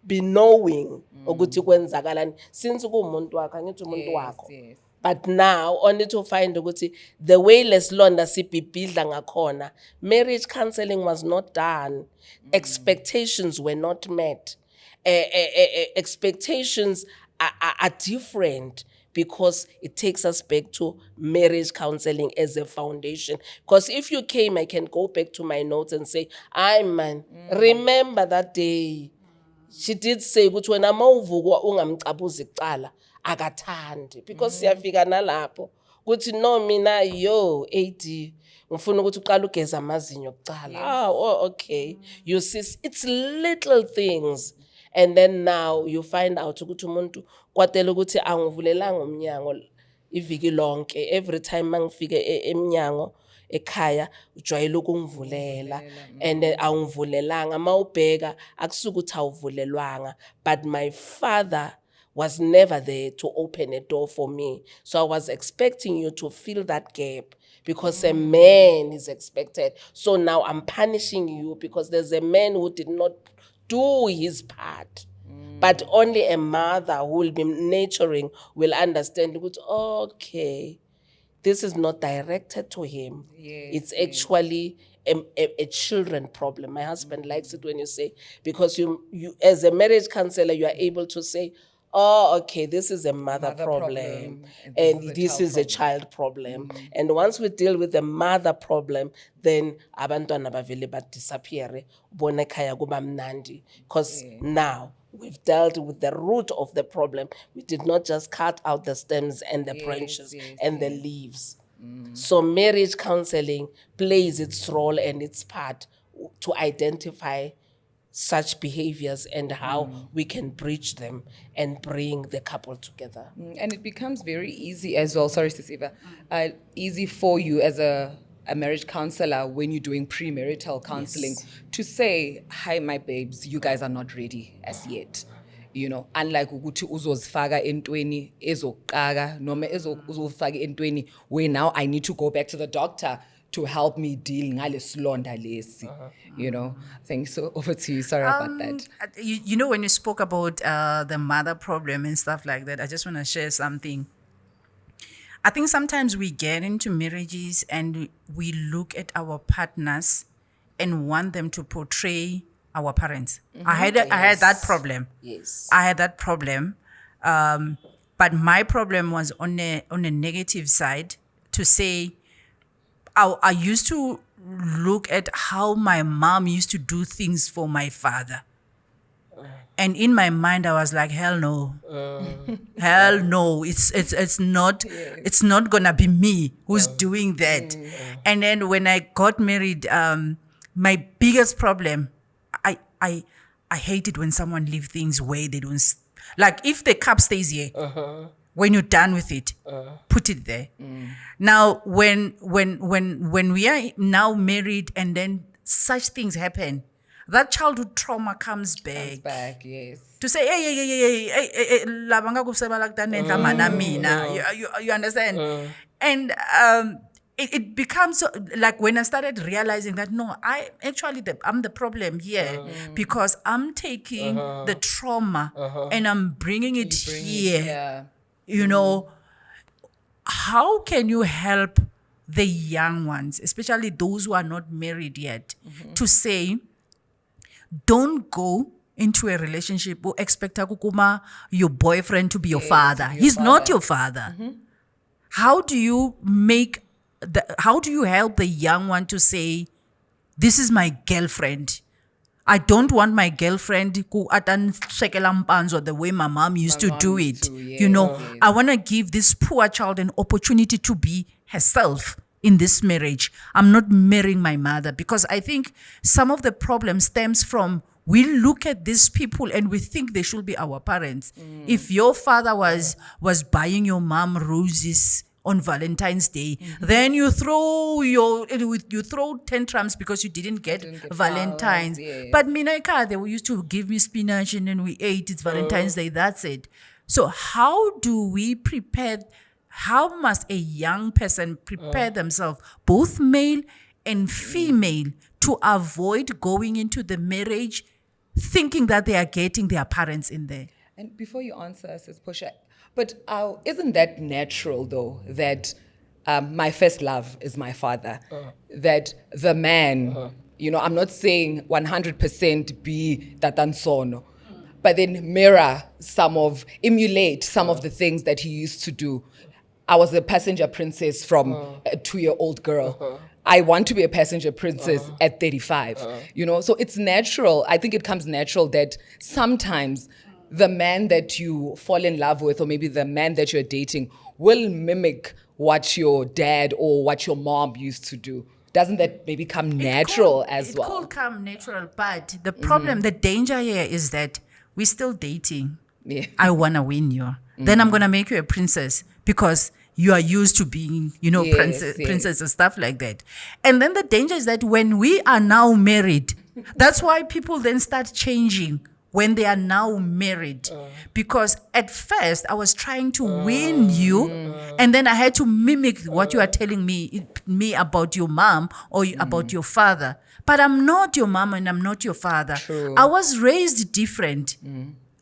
be knowing ukuthi kwenzakalani, since kumuntu wakho angithi umuntu wakho. Yes. But now only to find ukuthi the way lesilonda sibhibhidla ngakhona, marriage counseling was not done. Expectations were not met. Expectations are different, because it takes us back to marriage counseling as a foundation. Because if you came, I can go back to my notes and say, man, remember that day. She did say, ukuthi wena mawuvuka ungamcabuzi kuqala akathandi, because siyafika nalapho ukuthi no mina AD ngifuna ukuthi uqala ugeza amazinyo kuqala. Okay. You see, it's little things. And then now you find out ukuthi umuntu kwatela ukuthi angivulelanga umnyango iviki lonke. Every time mangifike emnyango ekhaya ujwayele ukungivulela, and awungivulelanga. Mawubheka akusuka ukuthi awuvulelwanga, but my father was never there to open a door for me. So I was expecting you to fill that gap, because a man is expected. So now I'm punishing you because there's a man who did not do his part. But only a mother who will be nurturing will understand, okay, this is not directed to him. It's actually a children problem. My husband likes it when you say, because you as a marriage counselor, you are able to say, okay, this is a mother problem, and this is a child problem. And once we deal with the mother problem, then abantwana bavele badisappear, bona ekhaya kuba mnandi, because now we've dealt with the root of the problem. We did not just cut out the stems and the branches and the leaves. So marriage counseling plays its role and its part to identify such behaviors and how we can bridge them and bring the couple together. And it becomes very easy as well, sorry Sis Eva, easy for you as a marriage counselor when you're doing premarital counseling to say, hi my babes, you guys are not ready as yet. You know, unlike ukuthi uzozifaka entweni ezoqaka noma uzofaka entweni where now I need to go back to the doctor to help me deal ngalesilonda lesi. You know, thanks. So over to you. Sorry about that. You know, when you spoke about the mother problem and stuff like that, I just want to share something. I think sometimes we get into marriages and we look at our partners and want them to portray our parents. I had that problem. Yes. I had that problem, but my problem was on a negative side. To say, I used to look at how my mom used to do things for my father. And in my mind, I was like, hell no, hell no. It's not gonna be me who's doing that. And then when I got married, my biggest problem, I hate it when someone leave things where they don't. Like if the cup stays here, when you're done with it, put it there. Now, when we are now married and then such things happen, that childhood trauma comes back. Yes. To say, hey, labanga kuseba like that, mana mina. You understand? And it becomes like when I started realizing that no, I'm the problem here because I'm taking the trauma and I'm bringing it here. You know, how can you help the young ones, especially those who are not married yet, to say, don't go into a relationship or expect your boyfriend to be your father. He's not your father. How do you help the young one to say, this is my girlfriend? I don't want my girlfriend the way my mom used to do it. You know, I want to give this poor child an opportunity to be herself in this marriage. I'm not marrying my mother, because I think some of the problem stems from we look at these people and we think they should be our parents. If your father was buying your mom roses on Valentine's Day, then you throw tantrums because you didn't get Valentine's. Flowers, yes. But Minaika, they used to give me spinach and then we ate. It's Valentine's Day. That's it. So how do we prepare? How must a young person prepare themselves, both male and female, to avoid going into the marriage thinking that they are getting their parents in there? And before you answer, Sis Portia, but isn't that natural though, that my first love is my father, that the man, you know, I'm not saying 100% be Tatan Sono, but then emulate some of the things that he used to do. I was a passenger princess from a 2-year-old girl. I want to be a passenger princess at 35, you know? So it's natural. I think it comes natural that sometimes the man that you fall in love with, or maybe the man that you're dating, will mimic what your dad or what your mom used to do. Doesn't that maybe come natural as well? It could come natural, but the problem, the danger here is that we're still dating. Yeah. I want to win you. Then I'm going to make you a princess because you are used to being, princess and stuff like that. And then the danger is that when we are now married, that's why people then start changing when they are now married. Because at first I was trying to win you, and then I had to mimic what you are telling me about your mom or about your father. But I'm not your mom and I'm not your father. True. I was raised different.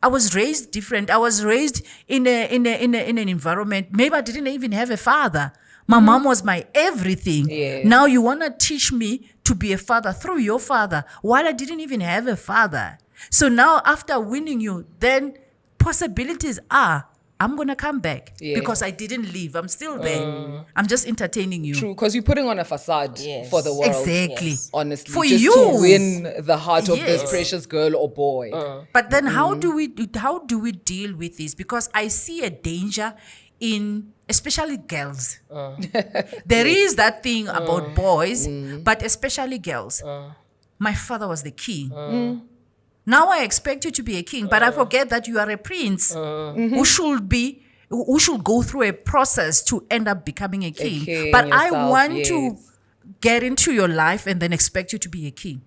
I was raised different. I was raised in an environment. Maybe I didn't even have a father. My mom was my everything. Yes. Now you want to teach me to be a father through your father, while I didn't even have a father. So now after winning you, then possibilities are, I'm going to come back because I didn't leave. I'm still there. I'm just entertaining you. True, because you're putting on a facade for the world. Exactly. Honestly, For just you. to win the heart of this precious girl or boy. But then how do we deal with this? Because I see a danger in especially girls. There is that thing about boys, but especially girls. My father was the king. Now I expect you to be a king, but I forget that you are a prince who should go through a process to end up becoming a king. But I want to get into your life and then expect you to be a king.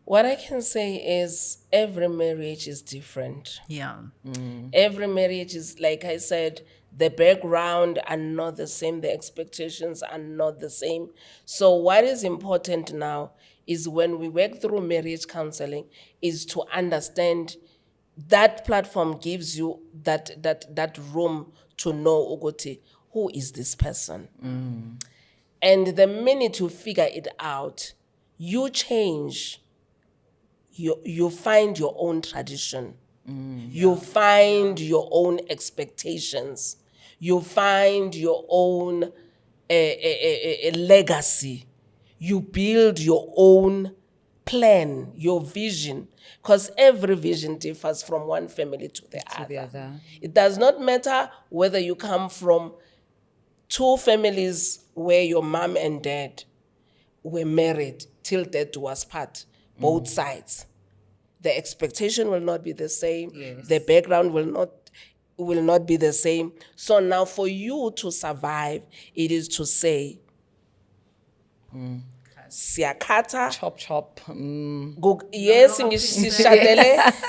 What I can say is every marriage is different. Yeah. Every marriage is, like I said, the background are not the same, the expectations are not the same. So what is important now is when we work through marriage counseling is to understand that platform gives you that room to know ukuthi, who is this person. And the minute you figure it out, you change. You find your own tradition. You find your own expectations. You find your own legacy. You build your own plan, your vision, because every vision differs from one family to the other. It does not matter whether you come from two families where your mom and dad were married till death do us part, both sides. The expectation will not be the same. Yes. The background will not be the same. So now for you to survive, it is to say, siyakhatha. Chop. Yes,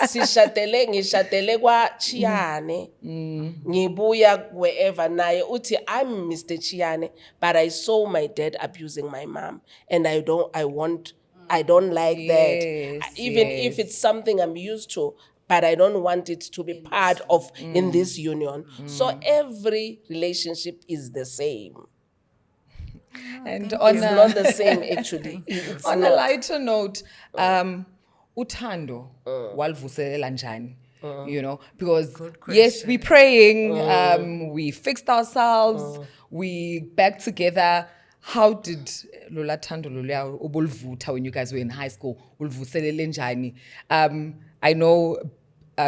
ngishadele kwa Chiane. Ngibuya wherever naye uthi, I'm Mr. Chiane, but I saw my dad abusing my mom, and I don't like that. Even if it's something I'm used to, but I don't want it to be part of in this union. So every relationship is the same. And It's not the same actually. It's on not. a lighter note, uthando walvuselela njani? You know, because yes, we praying, we fixed ourselves, we back together. How did lola thando lola obulvuta when you guys were in high school? Ulvuselele njani? I know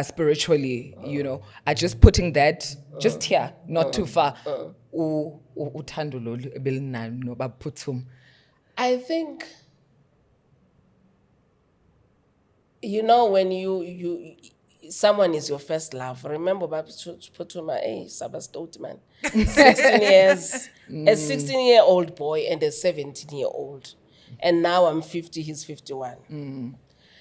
spiritually, you know, are just putting that just here, not too far. Uthando lolu ebelinalo noba Phuthuma. I think, you know, when you someone is your first love. Remember, Baba Phuthuma, Sabastot man, 16 years, a 16-year-old boy and a 17-year-old, and now I'm 50. He's 51.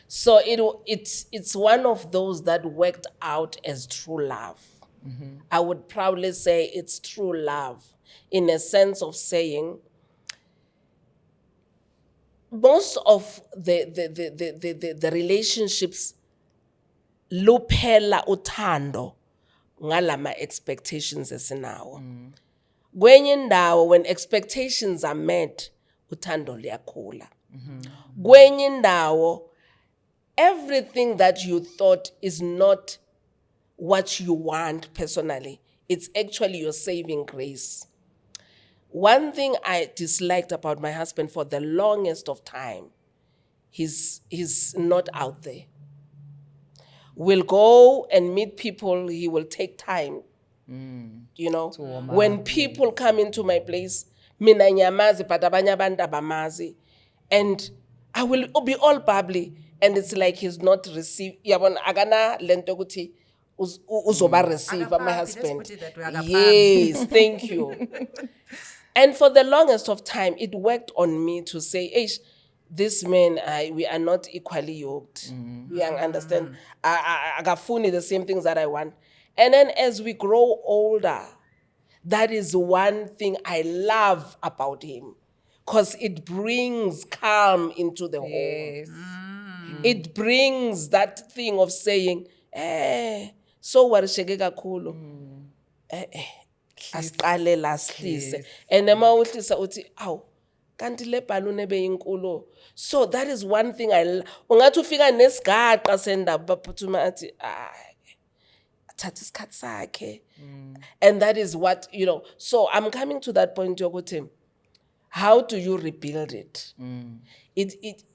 So it's one of those that worked out as true love. I would proudly say it's true love, in a sense of saying, most of the relationships luphela uthando ngalama expectations esinawo. Kwenye indawo, when expectations are met, uthando liyakhula. Kwenye indawo, everything that you thought is not what you want personally, it's actually your saving grace. One thing I disliked about my husband for the longest of time, he's not out there. We'll go and meet people, he will take time. You know, when people come into my place, mina nyamazi but abanye abantu abamazi, and I will be all bubbly, and it's like he's not received. Yabona akana lento ukuthi uzoba receive my husband. Let's put it that way, Yes, thank you. And for the longest of time, it worked on me to say, this man, we are not equally yoked. You understand? I got funny the same things that I want. And then as we grow older, that is one thing I love about him, because it brings calm into the home. It brings that thing of saying, so warisheke kakhulu. Asiqale lasilise. And ema uhlisa uthi, aw, kanti le balloon ebeyinkulu. So that is one thing ungathi ufika nesigaqa sendaba Phuthuma athi, thatha isikhathi sakhe. And that is what, you know, so I'm coming to that point yokuthi, how do you rebuild it?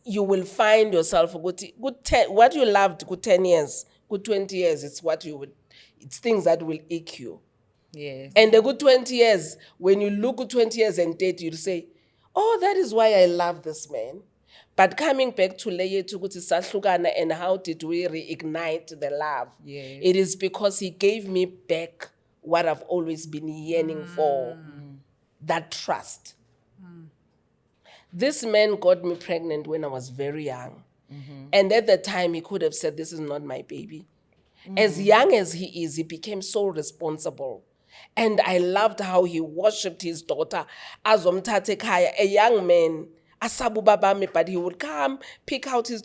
You will find yourself ukuthi what you loved good 10 years, good 20 years, it's things that will ache you. Yes. And the good 20 years, when you look at 20 years and date, you'll say, oh, that is why I love this man. But coming back to Leyetu ukuthi sahlukana and how did we reignite the love? Yes. It is because he gave me back what I've always been yearning for, that trust. This man got me pregnant when I was very young. And at the time, he could have said, this is not my baby. As young as he is, he became so responsible. And I loved how he worshipped his daughter, azomthathe ekhaya, a young man, asabu babami, but he would come, pick out his.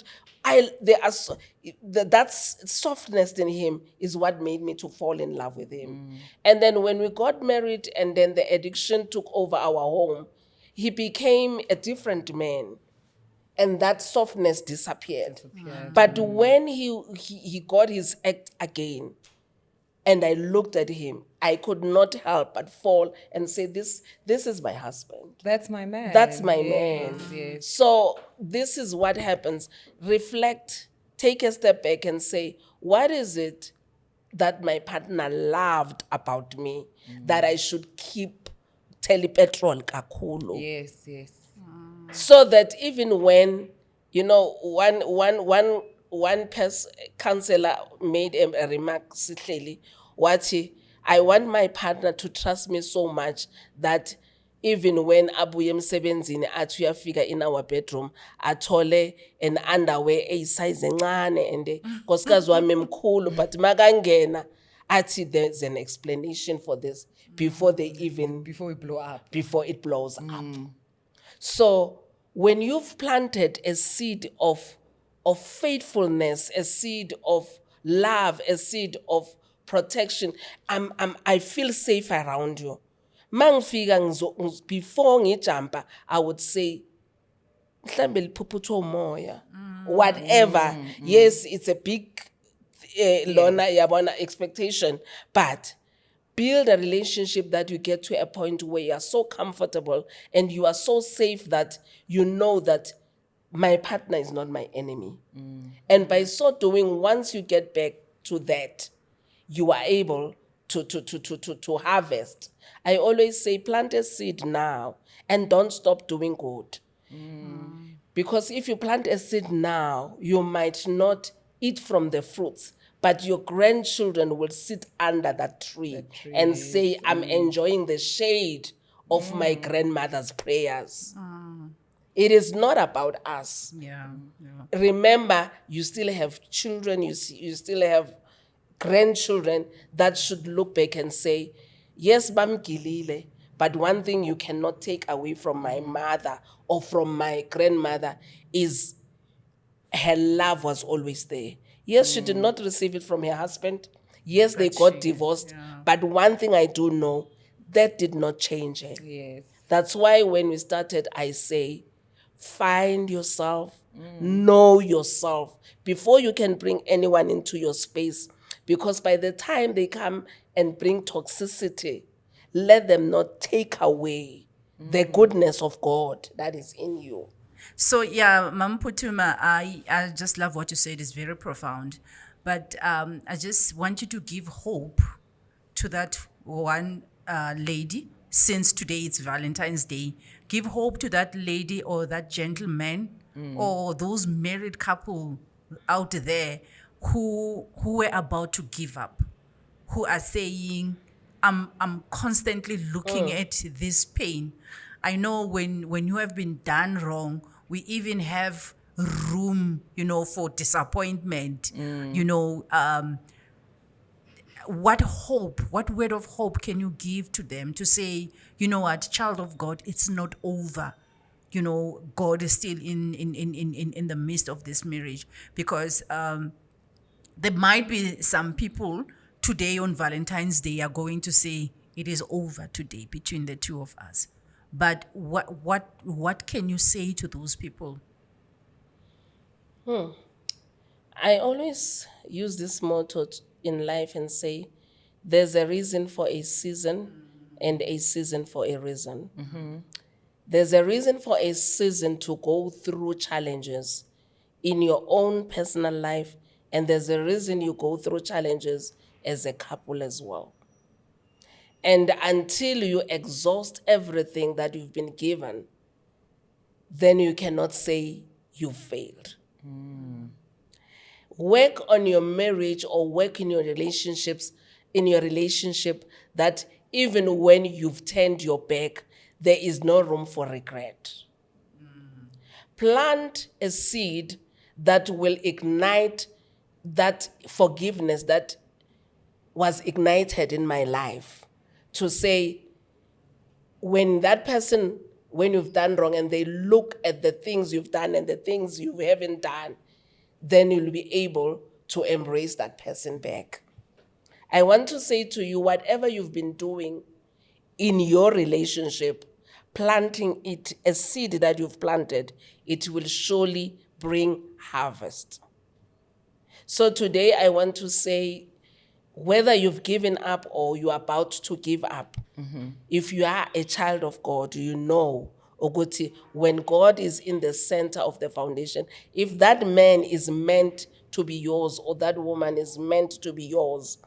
That softness in him is what made me to fall in love with him. And then when we got married, and then the addiction took over our home, he became a different man, and that softness disappeared. But when he got his act again, and I looked at him, I could not help but fall and say, this is my husband. That's my man. That's my Yes, man. yes. So this is what happens. Reflect, take a step back and say, what is it that my partner loved about me that I should keep telepetrol kakulu? Yes, yes. So that even when, one counselor made a remark, sihleli, wathi, I want my partner to trust me so much that even when abuye emsebenzini athi uyafika in our bedroom athole an underwear eyisayizi encane and nkosikazi wami mkhulu, but makangena athi there's an explanation for this before Before we blow up. before it blows up. So when you've planted a seed of faithfulness, a seed of love, a seed of protection, I feel safe around you. Before ngijumpa, I would say, mhlambe liphuphutha umoya, whatever. Yes, it's a big lona yabona expectation, but build a relationship that you get to a point where you are so comfortable and you are so safe that you know that my partner is not my enemy. And by so doing, once you get back to that, you are able to harvest. I always say, plant a seed now and don't stop doing good. Because if you plant a seed now, you might not eat from the fruits, but your grandchildren will sit under that tree and say, I'm enjoying the shade of my grandmother's prayers. It is not about us. Yeah. Remember, you still have children, you still have grandchildren that should look back and say, yes, bamgilile, but one thing you cannot take away from my mother or from my grandmother is her love was always there. Yes, she did not receive it from her husband. Yes, they got divorced. But one thing I do know, that did not change her. Yes. That's why when we started, I say, find yourself, know yourself before you can bring anyone into your space. Because by the time they come and bring toxicity, let them not take away the goodness of God that is in you. So yeah, Mam Phuthuma, I just love what you said. It's very profound. But I just want you to give hope to that one lady, since today it's Valentine's Day. Give hope to that lady or that gentleman or those married couple out there who were about to give up, who are saying, I'm constantly looking at this pain. I know when you have been done wrong, we even have room, for disappointment, what hope, what word of hope can you give to them to say, you know what, child of God, it's not over. God is still in the midst of this marriage, because there might be some people today on Valentine's Day are going to say it is over today between the two of us. But what can you say to those people? I always use this motto in life and say, there's a reason for a season and a season for a reason. There's a reason for a season to go through challenges in your own personal life, and there's a reason you go through challenges as a couple as well. And until you exhaust everything that you've been given, then you cannot say you failed. Work on your marriage or work in your relationships, in your relationship, that even when you've turned your back, there is no room for regret. Plant a seed that will ignite that forgiveness that was ignited in my life, to say, when that person when you've done wrong and they look at the things you've done and the things you haven't done, then you'll be able to embrace that person back. I want to say to you, whatever you've been doing in your relationship, planting it, a seed that you've planted, it will surely bring harvest. So today I want to say, whether you've given up or you're about to give up, if you are a child of God, you know, Oguti, when God is in the center of the foundation, if that man is meant to be yours or that woman is meant to be yours,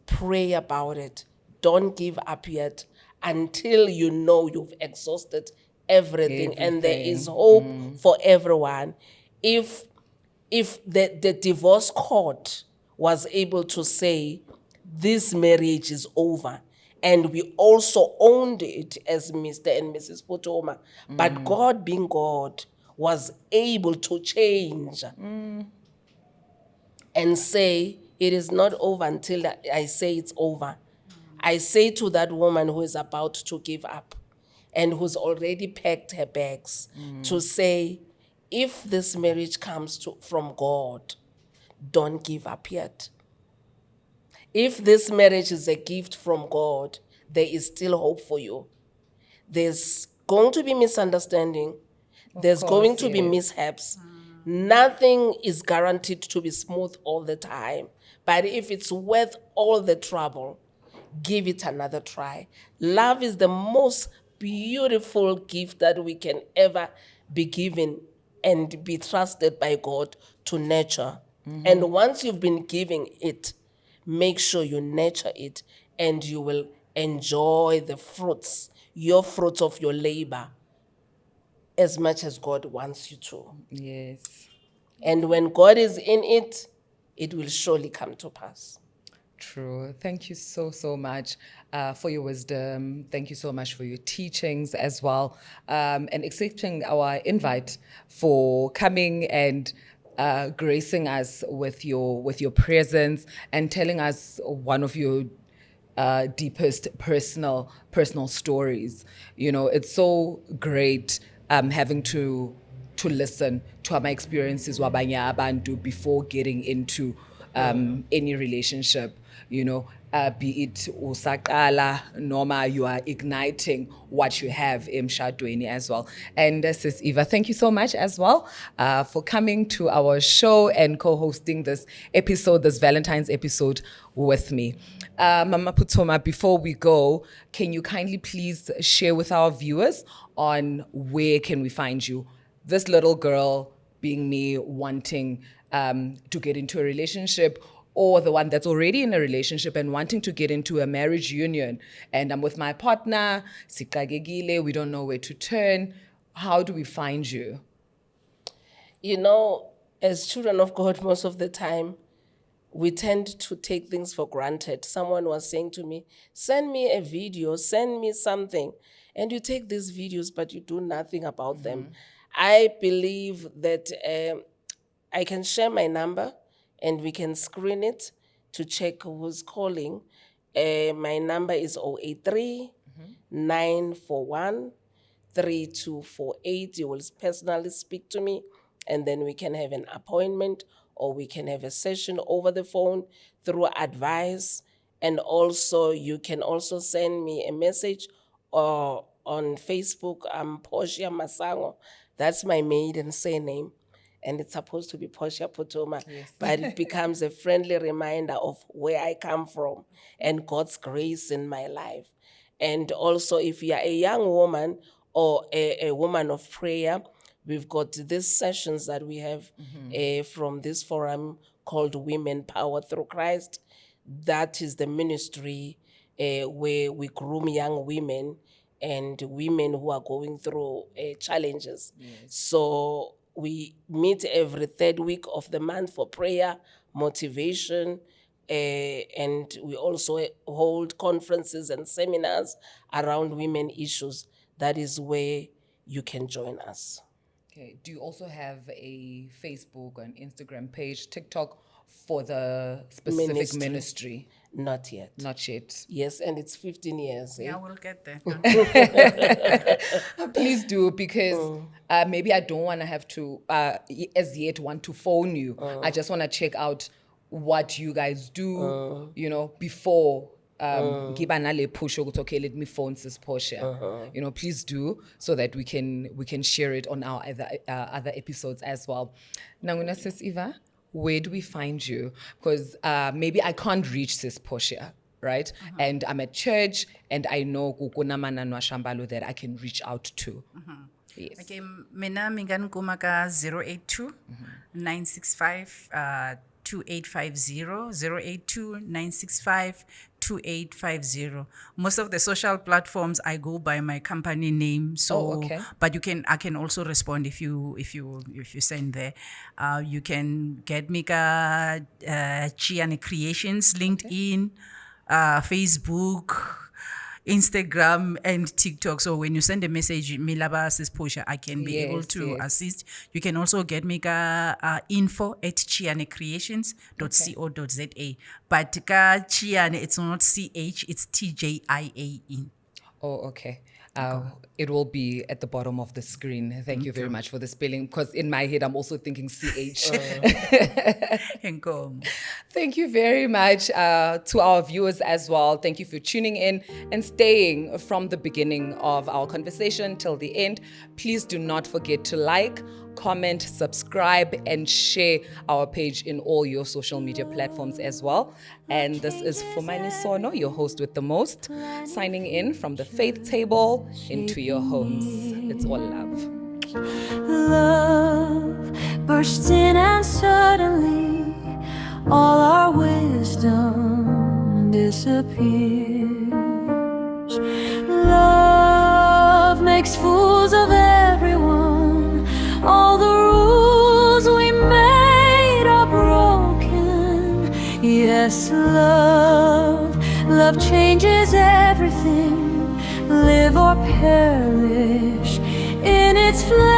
pray about it. Don't give up yet until you know you've exhausted everything. And there is hope for everyone. If the divorce court was able to say this marriage is over, and we also owned it as Mr. and Mrs. Phuthuma, but God being God was able to change and say, it is not over until I say it's over. I say to that woman who is about to give up and who's already packed her bags to say, if this marriage comes from God, don't give up yet. If this marriage is a gift from God, there is still hope for you. There's going to be misunderstanding. There's going to be mishaps. Nothing is guaranteed to be smooth all the time. But if it's worth all the trouble, give it another try. Love is the most beautiful gift that we can ever be given and be trusted by God to nurture. And once you've been giving it, make sure you nurture it and you will enjoy the fruits, your fruits of your labor, as much as God wants you to. Yes. And when God is in it, it will surely come to pass. True. Thank you so much for your wisdom. Thank you so much for your teachings as well, and accepting our invite for coming and gracing us with your presence and telling us one of your deepest personal stories. You know, it's so great having to listen to my experiences wabanye abantu before getting into any relationship, you know, be it usaqala noma you are igniting what you have emshadweni as well. And Sis Eva, thank you so much as well for coming to our show and co-hosting this episode, this Valentine's episode with me. Mama Phuthuma, before we go, can you kindly please share with our viewers on where can we find you? This little girl, being me, wanting to get into a relationship, or the one that's already in a relationship and wanting to get into a marriage union, and I'm with my partner, siqakekile, we don't know where to turn. How do we find you? You know, as children of God, most of the time, we tend to take things for granted. Someone was saying to me, send me a video, send me something. And you take these videos, but you do nothing about them. I believe that I can share my number and we can screen it to check who's calling. My number is 083 941 3248. You will personally speak to me, and then we can have an appointment or we can have a session over the phone through advice. And also, you can also send me a message or on Facebook. I'm Portia Masango. That's my maiden surname. And it's supposed to be Portia Phuthuma, but it becomes a friendly reminder of where I come from and God's grace in my life. And also, if you are a young woman or a woman of prayer, we've got these sessions that we have from this forum called Women Power Through Christ. That is the ministry where we groom young women and women who are going through challenges. So we meet every third week of the month for prayer, motivation, and we also hold conferences and seminars around women issues. That is where you can join us. Okay. Do you also have a Facebook and Instagram page, TikTok for the specific ministry? Not yet. Not yet. Yes, and it's 15 years. Yeah, we'll get there. Please do, because maybe I don't want to have to, as yet, want to phone you. I just want to check out what you guys do, you know, before give another push. Okay, let me phone Sis Portia. You know, please do, so that we can share it on our other episodes as well. Now, Sis Eva, where do we find you? Because maybe I can't reach Sis Portia, right? And I'm at church, and I know Kukuna Mananwa Shambalo that I can reach out to. Yes. Okay, mina minganikuma ka 082 965 2850 082 965 2850. Most of the social platforms I go by my company name, so Oh, okay. but I can also respond if you send there. You can get me ka Chiane Creations, LinkedIn, Facebook, Instagram and TikTok. So when you send a message, Milaba says Portia, I can be able to assist. You can also get me info@chianecreations.co.za. But Chiane, it's not CH, it's TJIAN. Oh, okay. It will be at the bottom of the screen. Thank you very much for the spelling, because in my head I'm also thinking CH. Thank you very much to our viewers as well. Thank you for tuning in and staying from the beginning of our conversation till the end. Please do not forget to like, comment, subscribe, and share our page in all your social media platforms as well. And this is Fumani Sono, your host with the most, signing in from the Faith Table into your homes. It's all love. Love burst in, and suddenly all our wisdom disappears. Love makes fools of everyone. All the rules we made are broken. Yes, love changes everything. Live or perish in its flame.